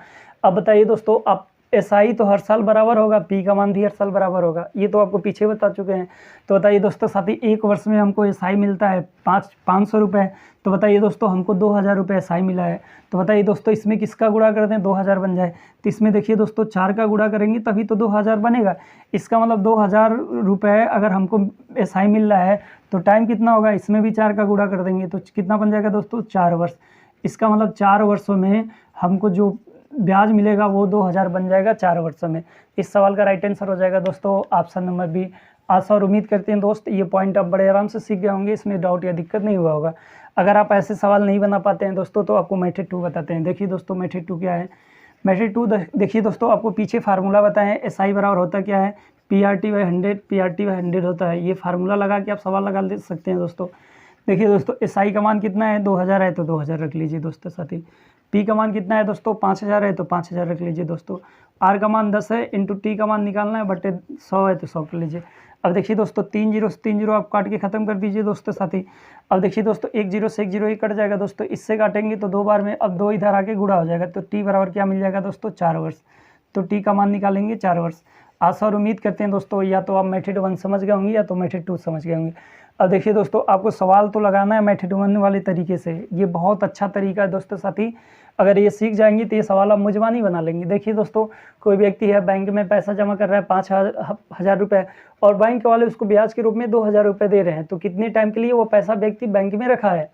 अब बताइए दोस्तों, आप एसआई तो हर साल बराबर होगा, पी का मान भी हर साल बराबर होगा, ये तो आपको पीछे बता चुके हैं। तो बताइए दोस्तों साथी, 1 वर्ष में हमको एसआई मिलता है 500 रुपये, तो बताइए दोस्तों, हमको 2,000 रुपये एसआई मिला है। तो बताइए दोस्तों, इसमें किसका गुणा कर दें, 2,000 बन जाए। तो इसमें देखिए दोस्तों, 4 का गुणा करेंगे तभी तो 2,000 बनेगा। इसका मतलब 2,000 रुपये अगर हमको एसआई मिल रहा है तो टाइम कितना होगा, इसमें भी 4 का गुणा कर देंगे तो कितना बन जाएगा दोस्तों, 4 वर्ष। इसका मतलब 4 वर्षों में हमको जो ब्याज मिलेगा वो 2,000 बन जाएगा 4 वर्षों में। इस सवाल का राइट आंसर हो जाएगा दोस्तों ऑप्शन नंबर बी। आशा और उम्मीद करते हैं दोस्त ये पॉइंट आप बड़े आराम से सीख गए होंगे, इसमें डाउट या दिक्कत नहीं हुआ होगा। अगर आप ऐसे सवाल नहीं बना पाते हैं दोस्तों तो आपको मेथड 2 बताते हैं। देखिए दोस्तों, मेथड 2 क्या है। मेथड 2 देखिए दोस्तों, आपको पीछे फार्मूला बताएं, एसआई बराबर होता क्या है, PRT/100, PRT/100 होता है। ये फार्मूला लगा के आप सवाल लगा दे सकते हैं दोस्तों। देखिए दोस्तों, एसआई का मान कितना है, 2,000 है तो 2,000 रख लीजिए दोस्तों साथी। पी का मान कितना है दोस्तों, 5,000 है तो 5,000 रख लीजिए दोस्तों। आर का मान 10 है, इंटू टी का मान निकालना है, बटे 100 है तो 100 कर लीजिए। अब देखिए दोस्तों, 3 जीरो से 3 जीरो आप काट के ख़त्म कर दीजिए दोस्तों साथी। अब देखिए दोस्तों, 1 जीरो से 1 जीरो ही कट जाएगा दोस्तों, इससे काटेंगे तो 2 बार में, अब 2 इधर आके गुणा हो जाएगा तो टी बराबर क्या मिल जाएगा दोस्तों, 4 वर्ष। तो टी का मान निकालेंगे 4 वर्ष। आशा और उम्मीद करते हैं दोस्तों या तो आप मेथड 1 समझ गए होंगे या तो मेथड 2 समझ गए होंगे। अब देखिए दोस्तों, आपको सवाल तो लगाना है मेथड 1 वाले तरीके से, ये बहुत अच्छा तरीका है दोस्तों साथी। अगर ये सीख जाएंगे तो ये सवाल आप मुजबानी बना लेंगे। देखिए दोस्तों, कोई व्यक्ति है बैंक में पैसा जमा कर रहा है 5,000 रुपये और बैंक वाले उसको ब्याज के रूप में 2,000 रुपये दे रहे हैं, तो कितने टाइम के लिए वो पैसा व्यक्ति बैंक में रखा है।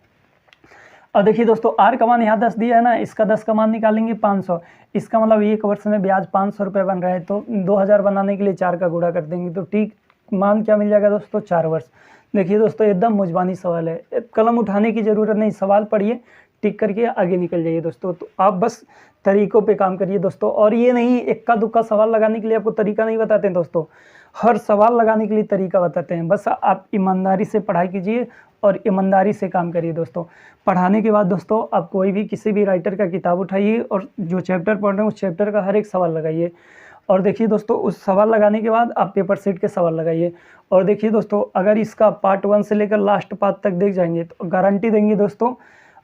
और देखिए दोस्तों, आर का मान यहाँ 10 दिया है ना, इसका 10 का मान निकालेंगे 500। इसका मतलब 1 वर्ष में ब्याज 500 रुपये बन रहा है, तो 2,000 बनाने के लिए 4 का गुणा कर देंगे तो टी मान क्या मिल जाएगा दोस्तों, 4 वर्ष। देखिए दोस्तों, एकदम मुजबानी सवाल है, कलम उठाने की ज़रूरत नहीं, सवाल पढ़िए, टिक करके आगे निकल जाइए दोस्तों। तो आप बस तरीकों पे काम करिए दोस्तों, और ये नहीं इक्का दुक्का सवाल लगाने के लिए आपको तरीका नहीं बताते हैं दोस्तों, हर सवाल लगाने के लिए तरीका बताते हैं। बस आप ईमानदारी से पढ़ाई कीजिए और ईमानदारी से काम करिए दोस्तों। पढ़ाने के बाद दोस्तों, आप कोई भी किसी भी राइटर का किताब उठाइए और जो चैप्टर पढ़ रहे हैं उस चैप्टर का हर एक सवाल लगाइए। और देखिए दोस्तों, उस सवाल लगाने के बाद आप पेपर सेट के सवाल लगाइए। और देखिए दोस्तों, अगर इसका पार्ट 1 से लेकर लास्ट पार्ट तक देख जाएंगे तो गारंटी देंगे दोस्तों,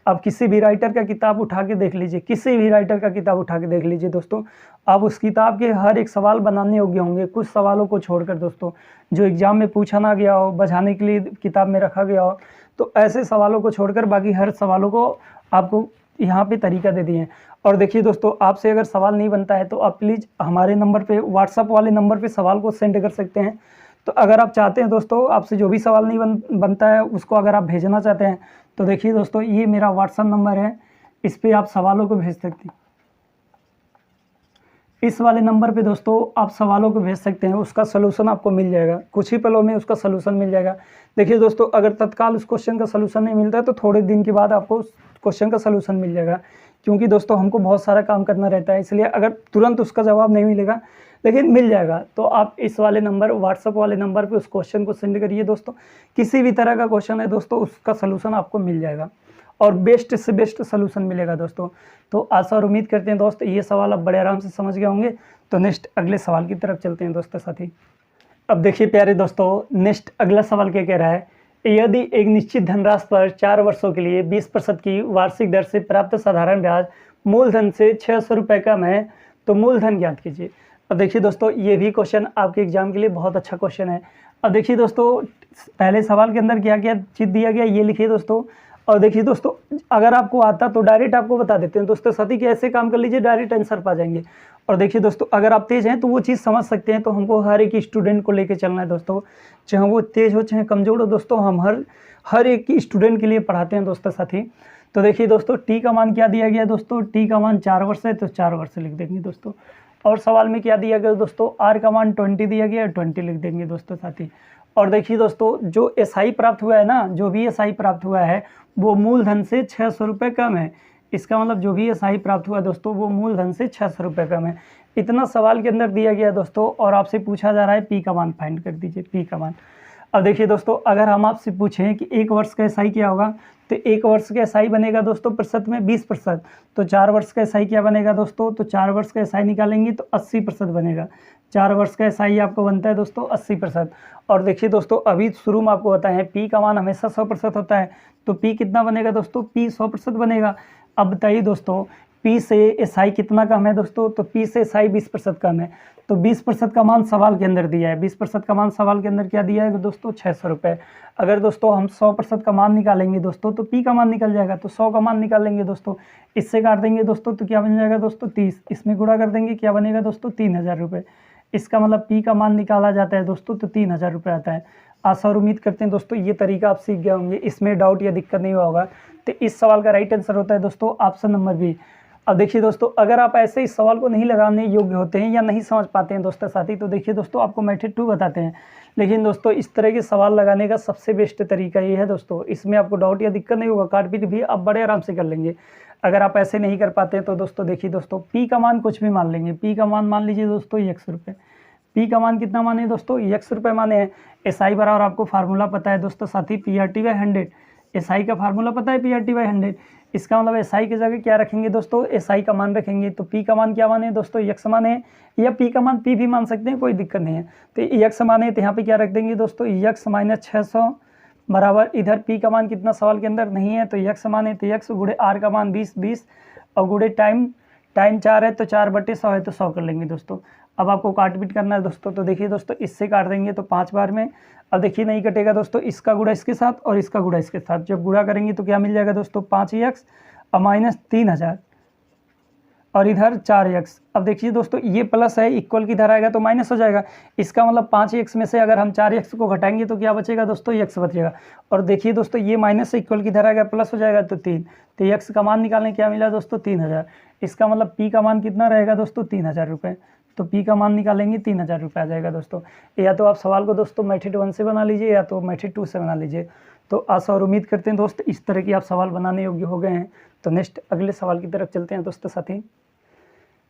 आप किसी भी राइटर का किताब उठा के देख लीजिए, किसी भी राइटर का किताब उठा के देख लीजिए दोस्तों, आप उस किताब के हर एक सवाल बनाने योग्य होंगे, कुछ सवालों को छोड़कर दोस्तों, जो एग्जाम में पूछा ना गया हो, बझाने के लिए किताब में रखा गया हो, तो ऐसे सवालों को छोड़कर बाकी हर सवालों को आपको यहाँ पे तरीका दे दिए हैं। और देखिए दोस्तों, आपसे अगर सवाल नहीं बनता है तो आप प्लीज़ हमारे नंबर पे, व्हाट्सअप वाले नंबर पे सवाल को सेंड कर सकते हैं। तो अगर आप चाहते हैं दोस्तों, आपसे जो भी सवाल नहीं बनता है उसको अगर आप भेजना चाहते हैं तो देखिए दोस्तों, ये मेरा व्हाट्सअप नंबर है, इस पर आप सवालों को भेज सकते हैं। इस वाले नंबर पे दोस्तों आप सवालों को भेज सकते हैं, उसका सलूशन आपको मिल जाएगा, कुछ ही पलों में उसका सलूशन मिल जाएगा। देखिए दोस्तों, अगर तत्काल उस क्वेश्चन का सलूशन नहीं मिलता है तो थोड़े दिन के बाद आपको उस क्वेश्चन का सलूशन मिल जाएगा, क्योंकि दोस्तों हमको बहुत सारा काम करना रहता है, इसलिए अगर तुरंत उसका जवाब नहीं मिलेगा लेकिन मिल जाएगा। तो आप इस वाले नंबर, व्हाट्सअप वाले नंबर पे उस क्वेश्चन को सेंड करिए दोस्तों, किसी भी तरह का क्वेश्चन है दोस्तों उसका सलूशन आपको मिल जाएगा और बेस्ट से बेस्ट सलूशन मिलेगा दोस्तों। तो आशा और उम्मीद करते हैं दोस्त ये सवाल आप बड़े आराम से समझ गए होंगे। तो नेक्स्ट अगले सवाल की तरफ चलते हैं दोस्तों साथी। अब देखिए प्यारे दोस्तों, नेक्स्ट अगला सवाल क्या कह रहा है, यदि एक निश्चित धनराशि पर 4 वर्षों के लिए 20% की वार्षिक दर से प्राप्त साधारण ब्याज मूलधन से 600 रुपये कम है तो मूलधन ज्ञात कीजिए। अब देखिए दोस्तों, ये भी क्वेश्चन आपके एग्जाम के लिए बहुत अच्छा क्वेश्चन है। अब देखिए दोस्तों, पहले सवाल के अंदर क्या क्या चीज़ दिया गया ये लिखिए दोस्तों। और देखिए दोस्तों, अगर आपको आता तो डायरेक्ट आपको बता देते हैं दोस्तों, साथ ही ऐसे काम कर लीजिए, डायरेक्ट आंसर पा जाएंगे। और देखिए दोस्तों, अगर आप तेज़ हैं तो वो चीज़ समझ सकते हैं, तो हमको हर एक स्टूडेंट को लेकर चलना है दोस्तों, चाहे वो तेज़ हो चाहे कमज़ोर हो दोस्तों, हम हर एक स्टूडेंट के लिए पढ़ाते हैं दोस्तों साथी। तो देखिए दोस्तों, टी का मान क्या दिया गया दोस्तों, टी का मान 4 वर्ष है, तो 4 वर्ष लिख देंगे दोस्तों। और सवाल में क्या दिया गया दोस्तों, आर का मान 20 दिया गया है, 20 लिख देंगे दोस्तों साथी। और देखिए दोस्तों, जो एसआई प्राप्त हुआ है ना, जो भी एसआई प्राप्त हुआ है वो मूलधन से 600 रुपये कम है। इसका मतलब जो भी एसआई प्राप्त हुआ है दोस्तों वो मूलधन से 600 रुपये कम है। इतना सवाल के अंदर दिया गया दोस्तों, और आपसे पूछा जा रहा है पी का मान फाइंड कर दीजिए, पी का मान। अब देखिए दोस्तों, अगर हम आपसे पूछें कि 1 वर्ष का एसआई क्या होगा, तो 1 वर्ष का एसआई बनेगा दोस्तों प्रतिशत में 20%। तो 4 वर्ष का एसआई क्या बनेगा दोस्तों, तो 4 वर्ष का एसआई निकालेंगे तो 80% बनेगा। 4 वर्ष का एसआई आपको बनता है दोस्तों 80%। और देखिए दोस्तों, अभी शुरू में आपको बताएं पी का मान हमेशा 100% होता है, तो पी कितना बनेगा दोस्तों, पी 100% बनेगा। अब बताइए दोस्तों, पी से एसआई कितना कम है दोस्तों, तो पी से एसआई 20% कम है। तो 20% का मान सवाल के अंदर दिया है, 20% का मान सवाल के अंदर क्या दिया है दोस्तों, 600 रुपये। अगर दोस्तों हम 100% का मान निकालेंगे दोस्तों, तो पी का मान निकल जाएगा, तो 100 का मान निकालेंगे दोस्तों, इससे काट देंगे दोस्तों, तो क्या बन जाएगा दोस्तों 30, इसमें गुणा कर देंगे, क्या बनेगा दोस्तों 3000 रुपये। इसका मतलब पी का मान निकाला जाता है दोस्तों, तो 3000 रुपये आता है। आशा और उम्मीद करते हैं दोस्तों ये तरीका आप सीख गए होंगे, इसमें डाउट या दिक्कत नहीं हुआ होगा। तो इस सवाल का राइट आंसर होता है दोस्तों ऑप्शन नंबर बी। अब देखिए दोस्तों, अगर आप ऐसे इस सवाल को नहीं लगाने योग्य होते हैं या नहीं समझ पाते हैं दोस्तों साथी, तो देखिए दोस्तों आपको मेथड 2 बताते हैं। लेकिन दोस्तों इस तरह के सवाल लगाने का सबसे बेस्ट तरीका ये है दोस्तों, इसमें आपको डाउट या दिक्कत नहीं होगा, काट पीट भी आप बड़े आराम से कर लेंगे। अगर आप ऐसे नहीं कर पाते हैं तो दोस्तों देखिए दोस्तों, पी का मान कुछ भी मान लेंगे। पी का मान मान लीजिए दोस्तों 100 रुपये। पी का मान कितना माने दोस्तों, 100 रुपये माने हैं। एसआई बराबर आपको फार्मूला पता है दोस्तों साथी, PRT/100। एसआई का फार्मूला पता है, PRT/100। इसका मतलब एसआई की जगह क्या रखेंगे दोस्तों, एसआई का मान रखेंगे। तो पी का मान क्या माने दोस्तों, यक्स माने, या पी का मान पी भी मान सकते हैं, कोई दिक्कत नहीं है। तो यक्स माने, तो यहाँ पे क्या रख देंगे दोस्तों, यक्स माइनस 600 बराबर, इधर पी का मान कितना सवाल के अंदर नहीं है, तो यक्स माने, तो यक्स गुड़े आर का मान 20 और गुड़े टाइम 4 है, तो 4/100 है, तो 100 कर लेंगे दोस्तों। अब आपको काट पीट करना है दोस्तों, तो देखिए दोस्तों इससे काट देंगे तो 5 बार में। अब देखिए नहीं कटेगा दोस्तों, इसका गुणा इसके साथ और इसका गुणा इसके साथ, जब गुणा करेंगे तो क्या मिल जाएगा दोस्तों, 5x और माइनस 3000 और इधर 4x। अब देखिए दोस्तों, ये प्लस है, इक्वल की इधर आएगा तो माइनस हो जाएगा। इसका मतलब 5x में से अगर हम 4x को घटाएंगे तो क्या बचेगा दोस्तों, x बचेगा। और देखिए दोस्तों, ये माइनस से इक्वल की इधर आएगा, प्लस हो जाएगा तो 3। तो x का मान निकालने क्या मिला दोस्तों, 3000। इसका मतलब p का मान कितना रहेगा दोस्तों, 3000 रुपये। तो p का मान निकालेंगे 3000 रुपये आ जाएगा दोस्तों। या तो आप सवाल को दोस्तों मेथड 1 से बना लीजिए या तो मेथड 2 से बना लीजिए। तो आशा और उम्मीद करते हैं दोस्त इस तरह की आप सवाल बनाने योग्य हो गए हैं। तो नेक्स्ट अगले सवाल की तरफ चलते हैं दोस्तों साथी।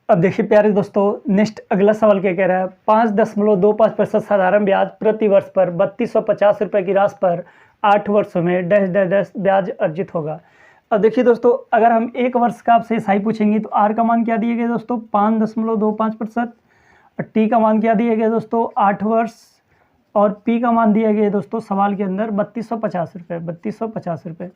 अब देखिए प्यारे दोस्तों, नेक्स्ट अगला सवाल क्या कह रहा है, 5.25% साधारण ब्याज प्रति वर्ष पर 3250 रुपये की राशि पर 8 वर्षों में डैश डैश डैश ब्याज अर्जित होगा। अब देखिए दोस्तों, अगर हम 1 वर्ष का आपसे एसआई पूछेंगे तो आर का मान क्या दिया गया दोस्तों, 5.25%। और टी का मान क्या दिया गया दोस्तों, 8 वर्ष। और पी का मान दिया गया दोस्तों सवाल के अंदर 3250 रुपये, 3250 रुपये।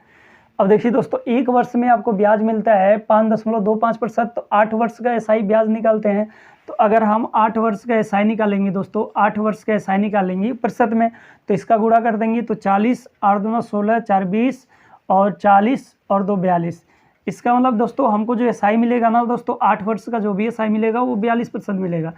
अब देखिए दोस्तों, 1 वर्ष में आपको ब्याज मिलता है 5.25%, तो 8 वर्ष का एसआई ब्याज निकालते हैं। तो अगर हम 8 वर्ष का एसआई निकालेंगे दोस्तों, 8 वर्ष का एसआई निकालेंगे प्रतिशत में, तो इसका गुणा कर देंगे तो 40, 8 दूना 16, 4 20 और 40 और 2 42। इसका मतलब दोस्तों हमको जो एसआई मिलेगा ना दोस्तों, 8 वर्ष का जो भी एसआई मिलेगा वो 42% मिलेगा।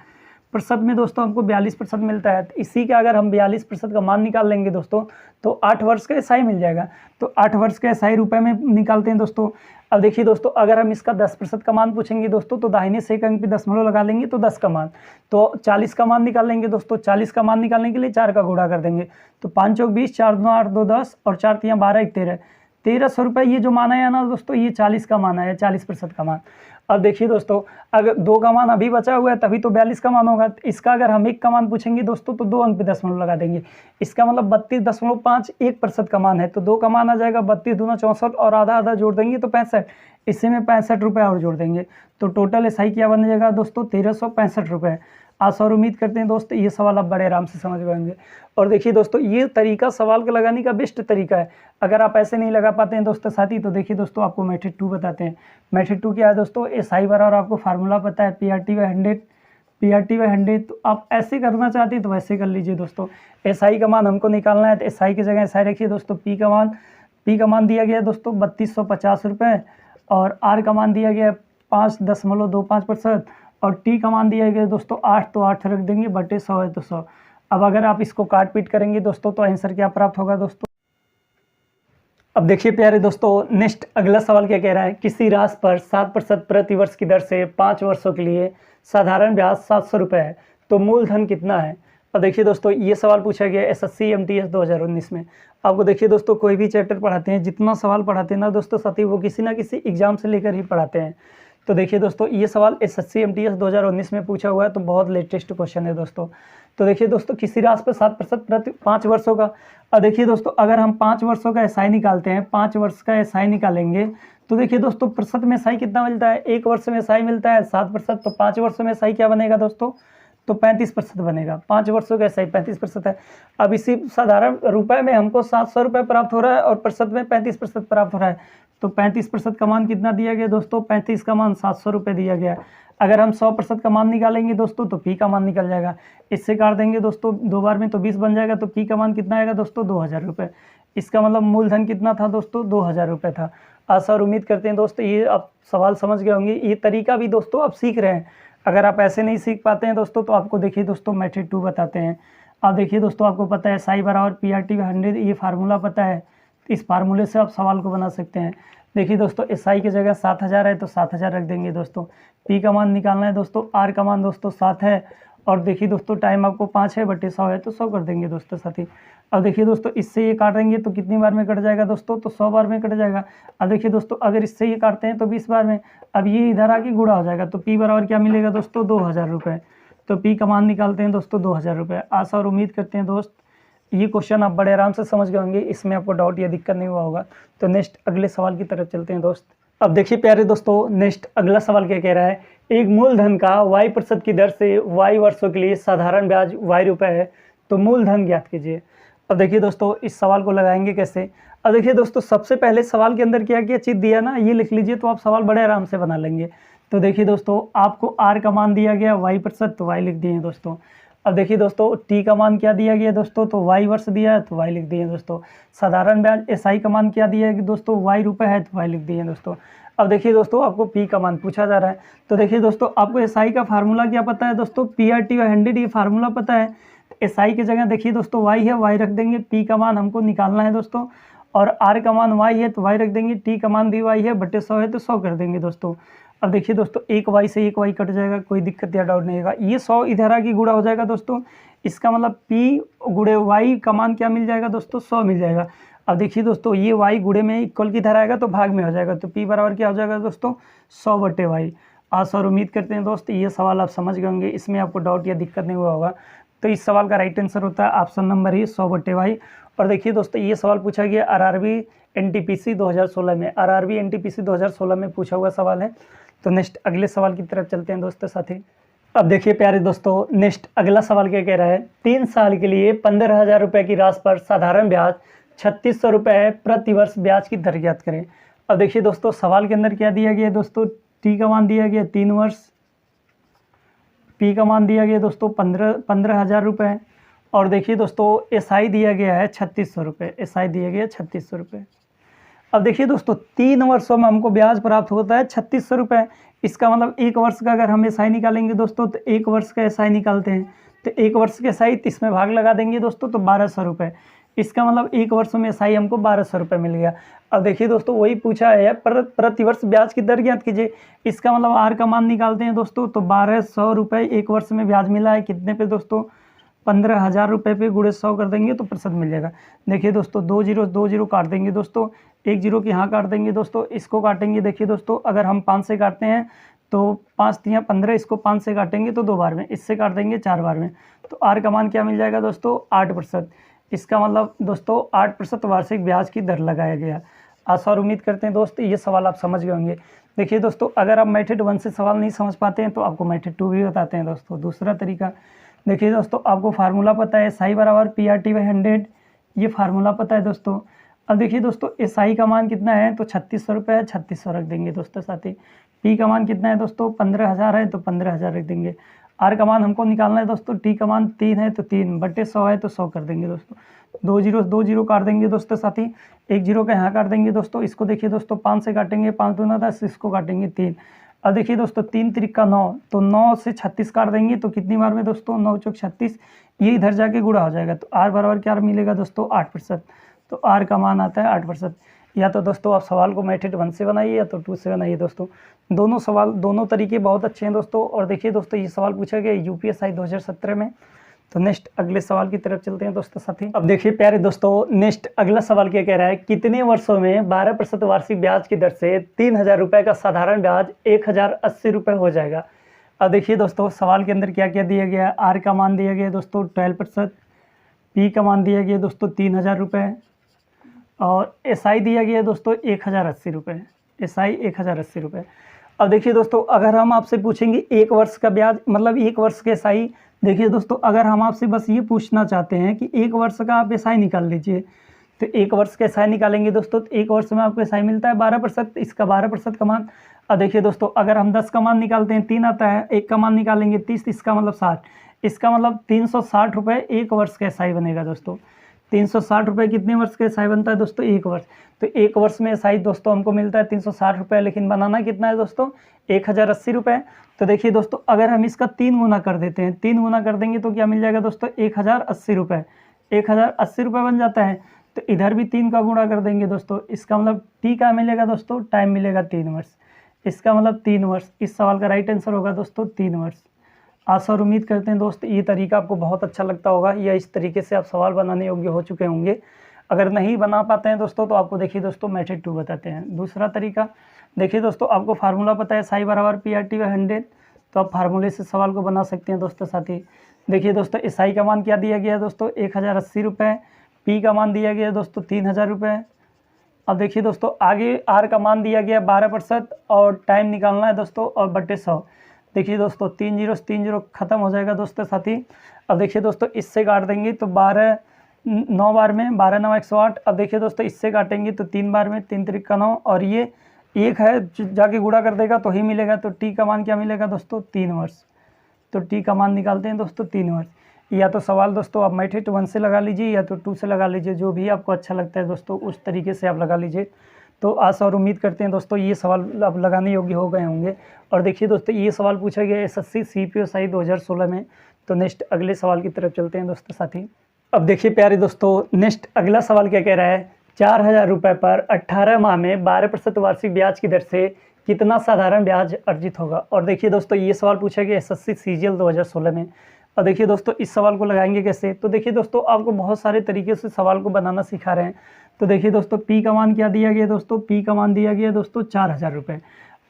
प्रतिशत में दोस्तों हमको 42% मिलता है। तो इसी का अगर हम 42% का मान निकाल लेंगे दोस्तों, तो 8 वर्ष का एसआई मिल जाएगा। तो 8 वर्ष का एसआई रुपए में निकालते हैं दोस्तों। अब देखिए दोस्तों, अगर हम इसका 10% का मान पूछेंगे दोस्तों, तो दाहिने से एक अंक पे दशमलव लगा लेंगे तो 10 का मान। तो 40 का मान निकाल लेंगे दोस्तों, 40 का मान निकालने के लिए 4 का गुणा कर देंगे। तो 5 चौक 20, 4 दूना 8, 2 10 और 4 तियाँ 12, 1 13। 1300 रुपये ये जो मान आया ना दोस्तों, ये 40 का मान आया, 40% का मान। अब देखिए दोस्तों, अगर 2 का मान अभी बचा हुआ है तभी तो 42 का मान होगा। इसका अगर हम 1 का मान पूछेंगे दोस्तों, तो 2 अंक पे दशमलव लगा देंगे। इसका मतलब 32.5 1% का मान है। तो 2 का मान आ जाएगा 32 दूना 64 और आधा आधा जोड़ देंगे तो 65। इसी में 65 रुपये और जोड़ देंगे तो टोटल एसआई क्या बन जाएगा दोस्तों, 1365 रुपये। आशा और उम्मीद करते हैं दोस्त ये सवाल आप बड़े आराम से समझ गए होंगे। और देखिए दोस्तों, ये तरीका सवाल का लगाने का बेस्ट तरीका है। अगर आप ऐसे नहीं लगा पाते हैं दोस्तों साथी, तो देखिए दोस्तों आपको मेथड 2 बताते हैं। मेथड 2 क्या है दोस्तों, SI बराबर आपको फार्मूला पता है PRT/100, PRT/100। तो आप ऐसे करना चाहते हैं तो वैसे कर लीजिए दोस्तों। SI का मान हमको निकालना है तो SI की जगह SI रखिए दोस्तों। P का मान दिया गया है दोस्तों 3250 रुपये, और R का मान दिया गया है 5.25% और T का मान दिया गया दोस्तों 8, तो 8 रख देंगे, बटे 100 है तो 100। अब अगर आप इसको काट पीट करेंगे दोस्तों तो आंसर क्या प्राप्त होगा दोस्तों। अब देखिए प्यारे दोस्तों, नेक्स्ट अगला सवाल क्या कह रहा है, किसी राशि पर 7% प्रति वर्ष की दर से 5 वर्षों के लिए साधारण ब्याज 700 रुपये है, तो मूलधन कितना है। अब देखिए दोस्तों, ये सवाल पूछा गया SSC MTS 2019 में। आपको देखिए दोस्तों, कोई भी चैप्टर पढ़ाते हैं, जितना सवाल पढ़ाते हैं ना दोस्तों साथी, वो किसी ना किसी एग्जाम से लेकर ही पढ़ाते हैं। तो देखिए दोस्तों, ये सवाल SSC MTS 2019 में पूछा हुआ है, तो बहुत लेटेस्ट क्वेश्चन है दोस्तों। तो देखिए दोस्तों, किसी राशि पर 7% प्रति 5 वर्षों का। अब देखिए दोस्तों, अगर हम 5 वर्षों का SI निकालते हैं, 5 वर्ष का SI निकालेंगे, तो देखिए दोस्तों प्रतिशत में SI कितना मिलता है, 1 वर्ष में SI मिलता है 7%, तो 5 वर्षों में SI क्या बनेगा दोस्तों, तो 35% बनेगा। 5 वर्षों का SI 35% है। अब इसी साधारण रुपए में हमको 700 रुपये प्राप्त हो रहा है और प्रतिशत में 35% प्राप्त हो रहा है, तो 35% का मान कितना दिया गया दोस्तों, 35 का मान 700 रुपये दिया गया। अगर हम 100% का मान निकालेंगे दोस्तों तो P का मान निकल जाएगा। इससे काट देंगे दोस्तों 2 बार में तो 20 बन जाएगा, तो P का मान कितना आएगा दोस्तों, 2000 रुपये। इसका मतलब मूलधन कितना था दोस्तों, 2000 रुपये था। आशा और उम्मीद करते हैं दोस्तों ये आप सवाल समझ गए होंगे। ये तरीका भी दोस्तों आप सीख रहे हैं। अगर आप ऐसे नहीं सीख पाते हैं दोस्तों, तो आपको देखिए दोस्तों मेथड 2 बताते हैं। आप देखिए दोस्तों, आपको पता है SI बराबर PRT/100, ये फार्मूला पता है। इस फार्मूले से आप सवाल को बना सकते हैं। देखिए दोस्तों, SI की जगह 7000 है तो 7000 रख देंगे दोस्तों। P का मान निकालना है दोस्तों, R का मान दोस्तों 7 है, और देखिए दोस्तों टाइम आपको 5 है, बटे 100 है तो 100 कर देंगे दोस्तों साथी। अब देखिए दोस्तों, इससे ये काटेंगे तो कितनी बार में कट जाएगा दोस्तों, तो 100 बार में कट जाएगा। अब देखिए दोस्तों, अगर इससे ये काटते हैं तो 20 बार में। अब ये इधर आके गुणा हो जाएगा, तो P बराबर क्या मिलेगा दोस्तों, 2000 रुपये। तो P का मान निकालते हैं दोस्तों 2000 रुपये। आशा और उम्मीद करते हैं दोस्त ये क्वेश्चन आप बड़े आराम से समझ गए होंगे, इसमें आपको डाउट या दिक्कत नहीं हुआ होगा। तो नेक्स्ट अगले सवाल की तरफ चलते हैं दोस्त। अब देखिए प्यारे दोस्तों, नेक्स्ट अगला सवाल क्या कह रहा है, एक मूलधन का Y% की दर से Y वर्षों के लिए साधारण ब्याज Y रुपये है, तो मूलधन ज्ञात कीजिए। अब देखिए दोस्तों, इस सवाल को लगाएंगे कैसे। अब देखिए दोस्तों, सबसे पहले सवाल के अंदर क्या क्या चीज़ दिया ना, ये लिख लीजिए तो आप सवाल बड़े आराम से बना लेंगे। तो देखिए दोस्तों, आपको R का मान दिया गया Y%, तो Y लिख दिए दोस्तों। अब देखिए दोस्तों, T का मान क्या दिया गया दोस्तों, तो Y वर्ष दिया है तो Y लिख दिए दोस्तों। साधारण ब्याज SI का मान क्या दिया है दोस्तों, Y रुपये है तो Y लिख दिए दोस्तों। अब देखिए दोस्तों, आपको P का मान पूछा जा रहा है, तो देखिए दोस्तों आपको SI का फार्मूला क्या पता है दोस्तों, PRT/100 ये फार्मूला पता है। SI की जगह देखिए दोस्तों Y है, Y रख देंगे। P का मान हमको निकालना है दोस्तों, और R का मान Y है तो Y रख देंगे। T का मान भी Y है, बटे 100 है तो 100 कर देंगे दोस्तों। अब देखिए दोस्तों, एक Y से एक Y कट जाएगा, कोई दिक्कत या डाउट नहीं होगा। ये 100 इधर आके गुणा हो जाएगा दोस्तों। इसका मतलब P गुणे Y का मान क्या मिल जाएगा दोस्तों, 100 मिल जाएगा। अब देखिए दोस्तों, ये Y गुणे में इक्वल की तरह आएगा तो भाग में हो जाएगा, तो P बराबर क्या हो जाएगा दोस्तों, 100 बटे Y। आशा और उम्मीद करते हैं दोस्त ये सवाल आप समझ गए होंगे, इसमें आपको डाउट या दिक्कत नहीं हुआ होगा। तो इस सवाल का राइट आंसर होता है ऑप्शन नंबर ही 100 बटे Y। और देखिए दोस्तों, ये सवाल पूछा गया RRB NTPC 2016 में, RRB NTPC 2016 में पूछा हुआ सवाल है। तो नेक्स्ट अगले सवाल की तरफ चलते हैं दोस्तों साथी। अब देखिए प्यारे दोस्तों, नेक्स्ट अगला सवाल क्या कह रहा है, 3 साल के लिए 15,000 रुपये की राशि पर साधारण ब्याज 3600 रुपये है, प्रति वर्ष ब्याज की दर ज्ञात करें। अब देखिए दोस्तों, सवाल के अंदर क्या दिया गया है दोस्तों, T का मान दिया गया 3 वर्ष, P का मान दिया गया दोस्तों 15,000 रुपये, और देखिए दोस्तों SI दिया गया है 3600 रुपये, SI दिया गया 3600 रुपये। अब देखिए दोस्तों, 3 वर्षों में हमको ब्याज प्राप्त होता है 3600 रुपये। इसका मतलब 1 वर्ष का अगर हम SI निकालेंगे दोस्तों, तो 1 वर्ष का SI निकालते हैं, तो 1 वर्ष के SI इसमें भाग लगा देंगे दोस्तों, तो 1200 रुपये। इसका मतलब 1 वर्ष में SI हमको 1200 रुपये मिल गया। अब देखिए दोस्तों, वही पूछा है प्रति वर्ष ब्याज की दर ज्ञात कीजिए। इसका मतलब R का मान निकालते हैं दोस्तों, तो 1200 रुपये 1 वर्ष में ब्याज मिला है, कितने पे दोस्तों, 15,000 रुपये पे गुणे 100 कर देंगे तो प्रतिशत मिल जाएगा। देखिए दोस्तों, 2 जीरो काट देंगे दोस्तों, 1 जीरो की यहाँ काट देंगे दोस्तों, इसको काटेंगे। देखिए दोस्तों, अगर हम 5 से काटते हैं तो 5 तियाँ 15, इसको 5 से काटेंगे तो 2 बार में, इससे काट देंगे 4 बार में, तो R का मान क्या मिल जाएगा दोस्तों, 8%। इसका मतलब दोस्तों 8% वार्षिक ब्याज की दर लगाया गया। आशा और उम्मीद करते हैं दोस्त ये सवाल आप समझ गए होंगे। देखिए दोस्तों, अगर आप मेथड 1 से सवाल नहीं समझ पाते हैं तो आपको मेथड 2 भी बताते हैं दोस्तों। दूसरा तरीका, देखिए दोस्तों, आपको फार्मूला पता है SI बराबर PRT/100, ये फार्मूला पता है दोस्तों। अब देखिए दोस्तों, SI का मान कितना है तो 3600 रुपये है, 3600 रख देंगे दोस्तों साथ ही। P का मान कितना है दोस्तों 15,000 है तो 15,000 रख देंगे। R का मान हमको निकालना है दोस्तों, T का मान 3 है तो 3/100 है तो 100 कर देंगे दोस्तों। 2 जीरो काट देंगे दोस्तों साथ ही, 1 जीरो का यहाँ काट देंगे दोस्तों। इसको देखिए दोस्तों 5 से काटेंगे, 5 दूना 10, इसको काटेंगे 3। अब देखिए दोस्तों 3 त्रिका 9, तो 9 से 36 काट देंगे तो कितनी बार में दोस्तों 9 चौक 36, ये इधर जाके गुणा हो जाएगा तो R बराबर क्या मिलेगा दोस्तों 8%। तो R का मान आता है 8%। या तो दोस्तों आप सवाल को मेथड 1 से बनाइए या तो 2 से बनाइए दोस्तों। दोनों सवाल, दोनों तरीके बहुत अच्छे हैं दोस्तों। और देखिए दोस्तों, ये सवाल पूछा गया UPSI 2017 में। तो नेक्स्ट अगले सवाल की तरफ चलते हैं दोस्तों साथी। अब देखिए प्यारे दोस्तों, नेक्स्ट अगला सवाल क्या कह रहा है, कितने वर्षों में 12% वार्षिक ब्याज की दर से 3,000 रुपये का साधारण ब्याज 1,080 रुपये हो जाएगा। अब देखिए दोस्तों, सवाल के अंदर क्या क्या दिया गया है। R का मान दिया गया दोस्तों 12%, P का मान दिया गया दोस्तों 3,000 रुपये और SI दिया गया दोस्तों 1,080 रुपये। SI 1,080 रुपये। अब देखिए दोस्तों, अगर हम आपसे पूछेंगे 1 वर्ष का ब्याज, मतलब 1 वर्ष के SI, देखिए दोस्तों, अगर हम आपसे बस ये पूछना चाहते हैं कि 1 वर्ष का आप SI निकाल लीजिए, तो 1 वर्ष का SI निकालेंगे दोस्तों, तो 1 वर्ष में आपको SI मिलता है 12%, इसका 12% का मान। अब देखिए दोस्तों, अगर हम 10 का मान निकालते हैं 3 आता है, 1 का मान निकालेंगे 30, इसका मतलब 60, इसका मतलब 360 रुपये 1 वर्ष का SI बनेगा दोस्तों। 360 रुपये कितने वर्ष का SI बनता है दोस्तों 1 वर्ष। तो 1 वर्ष में SI दोस्तों हमको मिलता है 360 रुपये, लेकिन बनाना कितना है दोस्तों 1,080 रुपये। तो देखिए दोस्तों, अगर हम इसका 3 गुना कर देते हैं, 3 गुना कर देंगे तो क्या मिल जाएगा दोस्तों 1,080 रुपये। 1,080 रुपये बन जाता है। तो इधर भी 3 का गुणा कर देंगे दोस्तों, इसका मतलब T का मिलेगा दोस्तों, टाइम मिलेगा 3 वर्ष, इसका मतलब 3 वर्ष। इस सवाल का राइट आंसर होगा दोस्तों 3 वर्ष। आशा और उम्मीद करते हैं दोस्त ये तरीका आपको बहुत अच्छा लगता होगा, या इस तरीके से आप सवाल बनाने योग्य हो चुके होंगे। अगर नहीं बना पाते हैं दोस्तों तो आपको देखिए दोस्तों मेथड 2 बताते हैं। दूसरा तरीका, देखिए दोस्तों, आपको फार्मूला पता है SI बराबर PRT/100, तो आप फार्मूले से सवाल को बना सकते हैं दोस्तों साथी। देखिए दोस्तों, SI का मान क्या दिया गया है दोस्तों 1,080 रुपये, P का मान दिया गया है दोस्तों 3,000 रुपये। अब देखिए दोस्तों, आगे R का मान दिया गया 12% और टाइम निकालना है दोस्तों और बटे 100। देखिए दोस्तों 3 जीरो 3 जीरो खत्म हो जाएगा दोस्तों साथी। अब देखिए दोस्तों, इससे काट देंगे तो 12 9 बार में 12 9 108। अब देखिए दोस्तों, इससे काटेंगे तो 3 बार में 3 त्रिका 9, और ये 1 है जाके गुणा कर देगा तो ही मिलेगा। तो T का मान क्या मिलेगा दोस्तों 3 वर्ष। तो T का मान निकालते हैं दोस्तों 3 वर्ष। या तो सवाल दोस्तों आप मेथड 1 से लगा लीजिए या तो 2 से लगा लीजिए, जो भी आपको अच्छा लगता है दोस्तों उस तरीके से आप लगा लीजिए। तो आशा और उम्मीद करते हैं दोस्तों ये सवाल अब लगाने योग्य हो गए होंगे। और देखिए दोस्तों, ये सवाल पूछा गया SSC CPSI 2016 में। तो नेक्स्ट अगले सवाल की तरफ चलते हैं दोस्तों साथी। अब देखिए प्यारे दोस्तों, नेक्स्ट अगला सवाल क्या कह रहा है, 4,000 रुपये पर 18 माह में 12% वार्षिक ब्याज की दर से कितना साधारण ब्याज अर्जित होगा। और देखिए दोस्तों, ये सवाल पूछा गया SSC CGL 2016 में। और देखिए दोस्तों, इस सवाल को लगाएंगे कैसे, तो देखिए दोस्तों, आपको बहुत सारे तरीके से सवाल को बनाना सिखा रहे हैं। तो देखिए दोस्तों, P का मान क्या दिया गया दोस्तों, P का मान दिया गया दोस्तों 4,000 रुपये।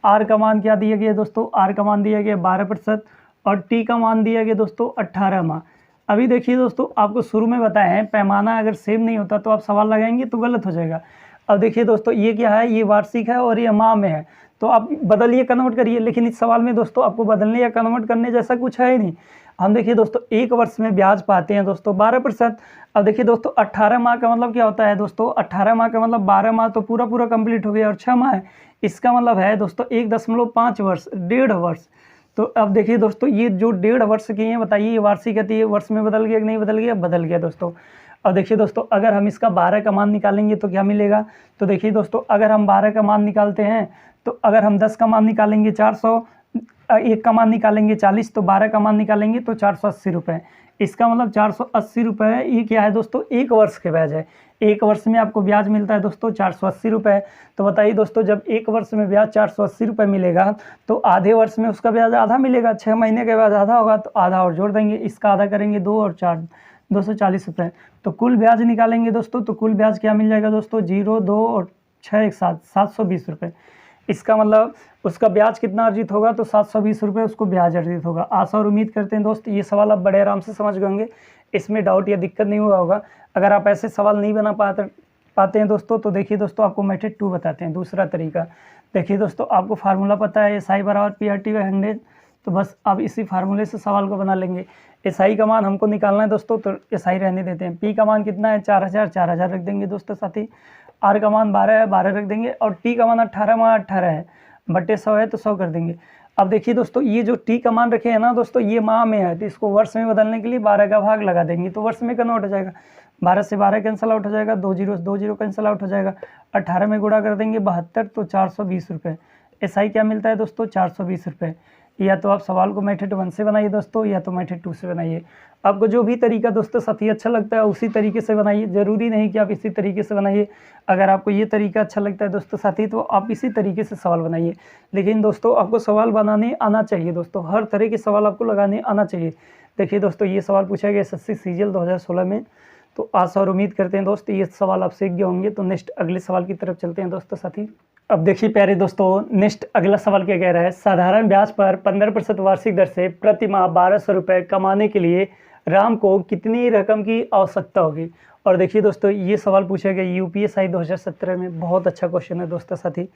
R का मान क्या दिया गया दोस्तों, R का मान दिया गया 12% और T का मान दिया गया दोस्तों 18 माह। अभी देखिए दोस्तों, आपको शुरू में बताया है पैमाना अगर सेम नहीं होता तो आप सवाल लगाएंगे तो गलत हो जाएगा। अब देखिए दोस्तों, ये क्या है, ये वार्षिक है और ये माह में है, तो आप बदलिए कन्वर्ट करिए। लेकिन इस सवाल में दोस्तों आपको बदलने या कन्वर्ट करने जैसा कुछ है ही नहीं। हम देखिए दोस्तों 1 वर्ष में ब्याज पाते हैं दोस्तों 12%। अब देखिए दोस्तों 18 माह का मतलब क्या होता है दोस्तों, 18 माह का मतलब 12 माह तो पूरा कंप्लीट हो गया और 6 माह है, इसका मतलब है दोस्तों 1.5 वर्ष, 1.5 वर्ष। तो अब देखिए दोस्तों, ये जो 1.5 वर्ष की है, बताइए ये वार्षिक है, ये वर्ष में बदल गया कि नहीं बदल गया, बदल गया दोस्तों। अब देखिए दोस्तों, अगर हम इसका 12 का मान निकालेंगे तो क्या मिलेगा, तो देखिए दोस्तों, अगर हम 12 का मान निकालते हैं तो अगर हम 10 का मान निकालेंगे 400, 1 का मान निकालेंगे 40, तो 12 का मान निकालेंगे तो 480 रुपये। इसका मतलब 480 रुपये, ये क्या है दोस्तों 1 वर्ष के ब्याज है। 1 वर्ष में आपको ब्याज मिलता है दोस्तों 480 रुपये। तो बताइए दोस्तों, जब 1 वर्ष में ब्याज 480 रुपये मिलेगा तो आधे वर्ष में उसका ब्याज आधा मिलेगा, 6 महीने के बाद आधा होगा, तो आधा और जोड़ देंगे, इसका आधा करेंगे 2 और 4 240 रुपये। तो कुल ब्याज निकालेंगे दोस्तों, तो कुल ब्याज क्या मिल जाएगा दोस्तों 0 2 और 6 एक साथ 720 रुपये। इसका मतलब उसका ब्याज कितना अर्जित होगा, तो 720 रुपये उसको ब्याज अर्जित होगा। आशा और उम्मीद करते हैं दोस्त ये सवाल आप बड़े आराम से समझ गए होंगे, इसमें डाउट या दिक्कत नहीं हुआ होगा। अगर आप ऐसे सवाल नहीं बना पाते हैं दोस्तों, तो देखिए दोस्तों आपको मेथड 2 बताते हैं। दूसरा तरीका, देखिए दोस्तों, आपको फार्मूला पता है SI बराबर PRT/100, तो बस अब इसी फार्मूले से सवाल को बना लेंगे। SI का मान हमको निकालना है दोस्तों, तो SI रहने देते हैं। P का मान कितना है 4000 रख देंगे दोस्तों साथी। R का मान 12 है, 12 रख देंगे। और T का मान 18 है, बटे 100 है तो 100 कर देंगे। अब देखिए दोस्तों, ये जो T का मान रखे हैं ना दोस्तों, ये माह में है, तो इसको वर्ष में बदलने के लिए 12 का भाग लगा देंगे तो वर्ष में कन्वर्ट हो जाएगा। 12 से 12 कैंसिल आउट हो जाएगा, 2 जीरो 2 जीरो कैंसिल आउट हो जाएगा। 18 में गुणा कर देंगे 72, तो 420 रुपये। SI क्या मिलता है दोस्तों 420 रुपये। या तो आप सवाल को मेथड 1 से बनाइए दोस्तों, या तो मेथड 2 से बनाइए। आपको जो भी तरीका दोस्तों साथी अच्छा लगता है उसी तरीके से बनाइए, ज़रूरी नहीं कि आप इसी तरीके से बनाइए। अगर आपको ये तरीका अच्छा लगता है दोस्तों साथी तो आप इसी तरीके से सवाल बनाइए। लेकिन दोस्तों आपको सवाल बनाने आना चाहिए दोस्तों, हर तरह के सवाल आपको लगाने आना चाहिए। देखिए दोस्तों, ये सवाल पूछा गया SSC CGL 2016 में, तो आशा और उम्मीद करते हैं दोस्त ये सवाल आप सीख गए होंगे। तो नेक्स्ट अगले सवाल की तरफ चलते हैं दोस्तों साथी। अब देखिए प्यारे दोस्तों, नेक्स्ट अगला सवाल क्या कह रहा है। साधारण ब्याज पर 15% वार्षिक दर से प्रति माह 1200 रुपये कमाने के लिए राम को कितनी रकम की आवश्यकता होगी। और देखिए दोस्तों, ये सवाल पूछा गया UPSI 2017 में, बहुत अच्छा क्वेश्चन है दोस्तों साथी।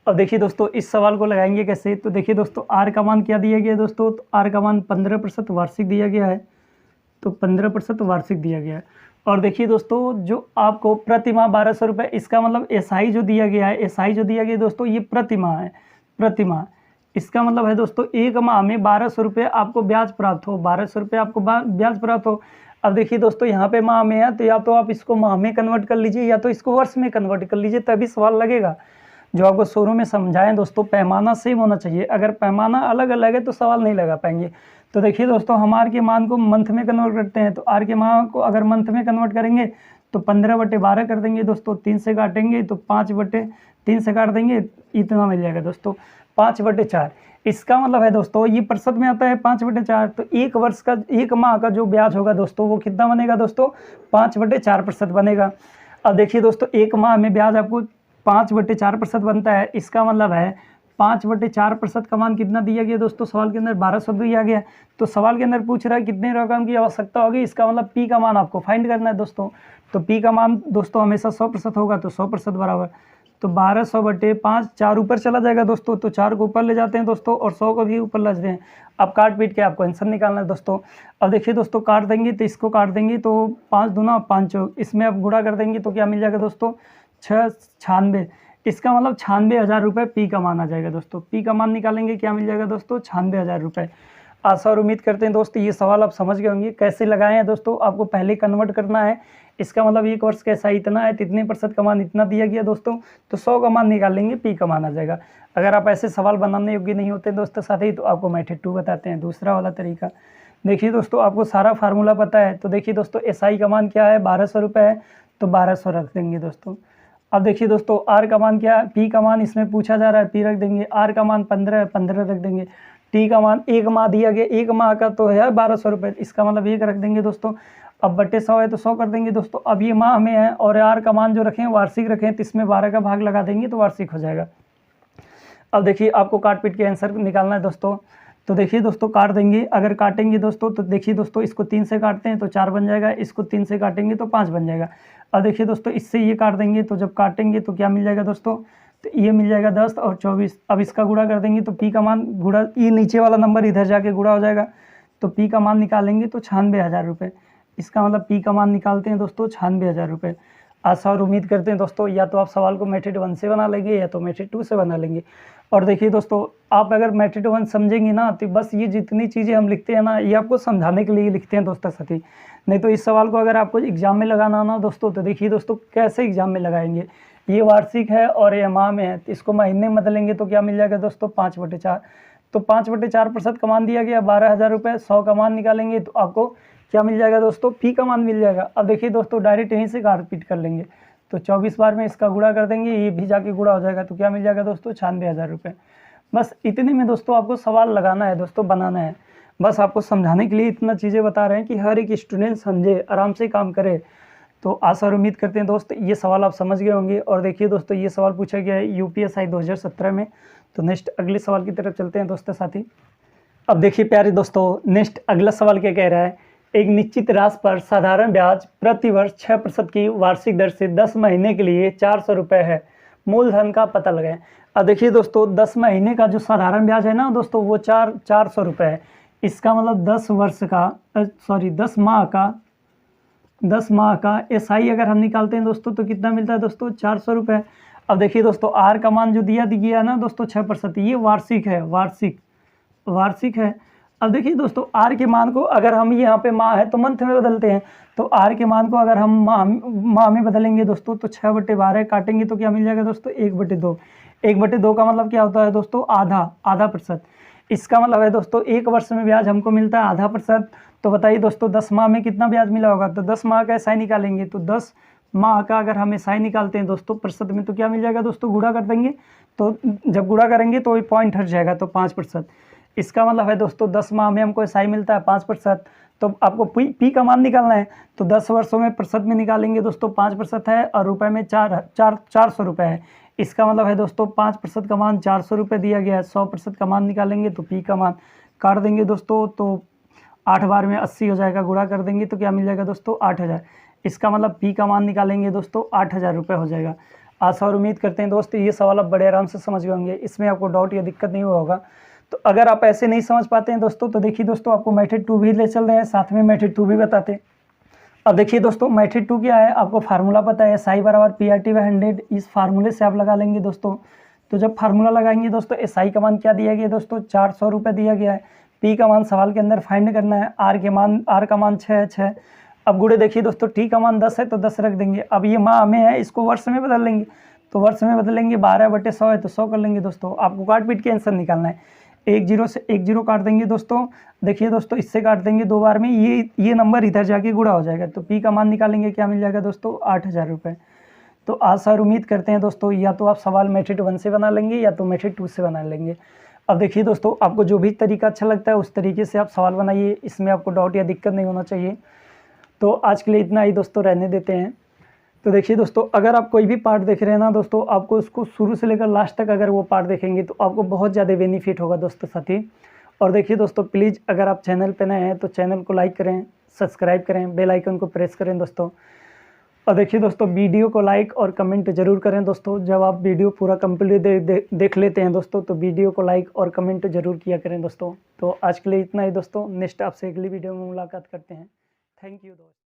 अब देखिए दोस्तों, इस सवाल को लगाएंगे कैसे। तो देखिए दोस्तों, R का मान क्या दिया गया है दोस्तों, तो R का मान 15% वार्षिक दिया गया है, तो 15% वार्षिक दिया गया है। और देखिए दोस्तों, जो आपको प्रति माह 1200 रुपये, इसका मतलब SI जो दिया गया है, SI जो दिया गया है दोस्तों, ये प्रति माह है, प्रति माह। इसका मतलब है दोस्तों एक माह में 1200 रुपये आपको ब्याज प्राप्त हो, 1200 रुपये आपको ब्याज प्राप्त हो। अब देखिए दोस्तों, यहाँ पे माह में है, तो या तो आप इसको माह में कन्वर्ट कर लीजिए, या तो इसको वर्ष में कन्वर्ट कर लीजिए, तभी सवाल लगेगा। जो आपको शुरू में समझाएं दोस्तों, पैमाना सेम होना चाहिए। अगर पैमाना अलग अलग है तो सवाल नहीं लगा पाएंगे। तो देखिए दोस्तों, हम R के मान को मंथ में कन्वर्ट करते हैं, तो R के मान को अगर मंथ में कन्वर्ट करेंगे तो 15/12 कर देंगे दोस्तों। 3 से काटेंगे तो 5/3 से काट देंगे, इतना मिल जाएगा दोस्तों 5/4। इसका मतलब है दोस्तों, ये प्रतिशत में आता है 5/4, तो एक वर्ष का, एक माह का जो ब्याज होगा दोस्तों वो कितना बनेगा दोस्तों 5/4% बनेगा। अब देखिए दोस्तों, एक माह में ब्याज आपको 5/4% बनता है। इसका मतलब है 5/4% का मान कितना दिया गया दोस्तों, सवाल के अंदर 1200 दिया गया। तो सवाल के अंदर पूछ रहा है कितने रकम की आवश्यकता होगी, इसका मतलब P का मान आपको फाइंड करना है दोस्तों। तो P का मान दोस्तों हमेशा 100% होगा, तो 100% बराबर, तो 1200/5, 4 ऊपर चला जाएगा दोस्तों, तो 4 को ऊपर ले जाते हैं दोस्तों, और 100 को भी ऊपर ले जाते हैं। अब काट पीट के आपको आंसर निकालना है दोस्तों। अब देखिए दोस्तों, काट देंगे तो इसको काट देंगे तो 5 दूना 5, इसमें आप गुणा कर देंगे तो क्या मिल जाएगा दोस्तों 96। इसका मतलब 96,000 रुपये P का मान आ जाएगा दोस्तों। P का मान निकालेंगे, क्या मिल जाएगा दोस्तों 96,000 रुपये। आशा और उम्मीद करते हैं दोस्तों ये सवाल आप समझ गए होंगे। कैसे लगाए हैं दोस्तों, आपको पहले कन्वर्ट करना है। इसका मतलब एक वर्ष का SI इतना है, तो इतने % का मान इतना दिया गया दोस्तों, तो 100 का मान निकालेंगे, P का मान आ जाएगा। अगर आप ऐसे सवाल बनाने योग्य नहीं होते दोस्तों साथ ही, तो आपको मेथड 2 बताते हैं, दूसरा वाला तरीका। देखिए दोस्तों, आपको सारा फार्मूला पता है। तो देखिए दोस्तों, SI का मान क्या है 1200 रुपये है, तो 1200 रख देंगे दोस्तों। अब देखिए दोस्तों, R का मान क्या है, P का मान इसमें पूछा जा रहा है, P रख देंगे। R का मान 15 है, 15 रख देंगे। T का मान एक माह दिया गया, एक माह का तो है 1200 रुपये, इसका मतलब 1 रख देंगे दोस्तों। अब बटे 100 है तो 100 कर देंगे दोस्तों। अब ये माह में है, और R का मान जो रखें वार्षिक रखें, तो इसमें 12 का भाग लगा देंगे तो वार्षिक हो जाएगा। अब देखिए, आपको काट पीट के आंसर निकालना है दोस्तों। तो देखिए दोस्तों, काट देंगे, अगर काटेंगे दोस्तों तो देखिए दोस्तों, इसको 3 से काटते हैं तो 4 बन जाएगा, इसको 3 से काटेंगे तो 5 बन जाएगा। अब देखिए दोस्तों, इससे ये काट देंगे, तो जब काटेंगे तो क्या मिल जाएगा दोस्तों, तो ये मिल जाएगा 10 और 24। अब इसका गुणा कर देंगे तो P का मान गुणा, ये नीचे वाला नंबर इधर जाके गुणा हो जाएगा, तो P का मान निकालेंगे तो 96,000 रुपये। इसका मतलब P का मान निकालते हैं दोस्तों 96,000 रुपये। आशा और उम्मीद करते हैं दोस्तों या तो आप सवाल को मेथड 1 से बना लेंगे, या तो मेथड 2 से बना लेंगे। और देखिए दोस्तों, आप अगर मेथड 1 समझेंगे ना, तो बस ये जितनी चीज़ें हम लिखते हैं ना, ये आपको समझाने के लिए लिखते हैं दोस्तों साथी। नहीं तो इस सवाल को अगर आपको एग्जाम में लगाना ना दोस्तों, तो देखिए दोस्तों कैसे एग्जाम में लगाएंगे। ये वार्षिक है और ये माह में है, तो इसको महीने में बदलेंगे तो क्या मिल जाएगा दोस्तों 5/4। तो 5/4% का मान दिया गया 12,000 रुपये। 100 का मान निकालेंगे तो आपको क्या मिल जाएगा दोस्तों, P का मान मिल जाएगा। अब देखिए दोस्तों, डायरेक्ट यहीं से काट पीट कर लेंगे, तो 24 बार में इसका गुणा कर देंगे, ये भी जाके गुणा हो जाएगा, तो क्या मिल जाएगा दोस्तों 96,000 रुपये। बस इतने में दोस्तों आपको सवाल लगाना है दोस्तों, बनाना है। बस आपको समझाने के लिए इतना चीज़ें बता रहे हैं कि हर एक स्टूडेंट समझे, आराम से काम करे। तो आशा और उम्मीद करते हैं दोस्त ये सवाल आप समझ गए होंगे। और देखिए दोस्तों, ये सवाल पूछा गया है UPSI 2017 में। तो नेक्स्ट अगले सवाल की तरफ चलते हैं दोस्तों साथी। अब देखिए प्यारे दोस्तों, नेक्स्ट अगला सवाल क्या कह रहा है। एक निश्चित राशि पर साधारण ब्याज प्रति वर्ष 6% की वार्षिक दर से 10 महीने के लिए 400 रुपये है। मूलधन का पता लगाएं। अब देखिए दोस्तों 10 महीने का जो साधारण ब्याज है ना दोस्तों वो 400 रुपये है। इसका मतलब 10 माह का SI अगर हम निकालते हैं दोस्तों तो कितना मिलता है दोस्तों 400 रुपये। अब देखिए दोस्तों आर का मान जो दिया है ना दोस्तों 6%, ये वार्षिक है, वार्षिक है। अब देखिए दोस्तों आर के मान को अगर हम यहाँ पे माह है तो मंथ में बदलते हैं, तो आर के मान को अगर हम माह में बदलेंगे दोस्तों तो 6/12 काटेंगे तो क्या मिल जाएगा दोस्तों 1/2। 1/2 का मतलब क्या होता है दोस्तों आधा प्रतिशत। इसका मतलब है दोस्तों 1 वर्ष में ब्याज हमको मिलता है आधा प्रतिशत। तो बताइए दोस्तों 10 माह में कितना ब्याज मिला होगा, तो 10 माह का SI निकालेंगे तो 10 माह का अगर हम SI निकालते हैं दोस्तों प्रतिशत में तो क्या मिल जाएगा दोस्तों, गुणा कर देंगे, तो जब गुणा करेंगे तो ये पॉइंट हट जाएगा तो 5%। इसका मतलब है दोस्तों 10 माह में हमको SI मिलता है 5%। तो आपको पी का मान निकालना है तो 10 वर्षों में प्रतिशत में निकालेंगे दोस्तों 5% है और रुपए में 400 रुपये है। इसका मतलब है दोस्तों 5% का मान 400 रुपये दिया गया है। 100% का मान निकालेंगे तो पी का मान काट देंगे दोस्तों, तो 8 बार में 80 हो जाएगा, गुणा कर देंगे तो क्या मिल जाएगा दोस्तों 8000। इसका मतलब पी का मान निकालेंगे दोस्तों 8000 रुपये हो जाएगा। आशा और उम्मीद करते हैं दोस्तों ये सवाल आप बड़े आराम से समझ गए होंगे, इसमें आपको डाउट या दिक्कत नहीं हुआ होगा। तो अगर आप ऐसे नहीं समझ पाते हैं दोस्तों तो देखिए दोस्तों आपको मेथड 2 भी ले चल रहे हैं, साथ में मेथड 2 भी बताते हैं। अब देखिए दोस्तों मेथड 2 क्या है, आपको फार्मूला पता है SI = PRT/100। इस फार्मूले से आप लगा लेंगे दोस्तों। तो जब फार्मूला लगाएंगे दोस्तों SI का मान क्या दिया गया दोस्तों 400 रुपये दिया गया है। P का मान सवाल के अंदर फाइंड करना है। R का मान 6 अब गुणे देखिए दोस्तों T का मान 10 है तो 10 रख देंगे। अब ये माह में है, इसको वर्ष में बदल लेंगे, तो वर्ष में बदलेंगे 12/100 है तो 100 कर लेंगे दोस्तों। आपको काट पीट के आंसर निकालना है। 1 0 से 1 0 काट देंगे दोस्तों। देखिए दोस्तों इससे काट देंगे 2 बार में, ये नंबर इधर जाके गुणा हो जाएगा, तो P का मान निकालेंगे, क्या मिल जाएगा दोस्तों 8000 रुपये। तो आशा और उम्मीद करते हैं दोस्तों या तो आप सवाल मेथड 1 से बना लेंगे या तो मेथड 2 से बना लेंगे। अब देखिए दोस्तों आपको जो भी तरीका अच्छा लगता है उस तरीके से आप सवाल बनाइए, इसमें आपको डाउट या दिक्कत नहीं होना चाहिए। तो आज के लिए इतना ही दोस्तों, रहने देते हैं। तो देखिए दोस्तों अगर आप कोई भी पार्ट देख रहे हैं ना दोस्तों, आपको उसको शुरू से लेकर लास्ट तक अगर वो पार्ट देखेंगे तो आपको बहुत ज़्यादा बेनिफिट होगा दोस्तों साथी। और देखिए दोस्तों प्लीज़ अगर आप चैनल पे नए हैं तो चैनल को लाइक करें, सब्सक्राइब करें, बेल आइकन को प्रेस करें दोस्तों। और देखिए दोस्तों वीडियो को लाइक और कमेंट जरूर करें दोस्तों। जब आप वीडियो पूरा कंप्लीट देख लेते हैं दोस्तों तो वीडियो को लाइक और कमेंट जरूर किया करें दोस्तों। तो आज के लिए इतना ही दोस्तों, नेक्स्ट आपसे अगली वीडियो में मुलाकात करते हैं। थैंक यू दोस्तों।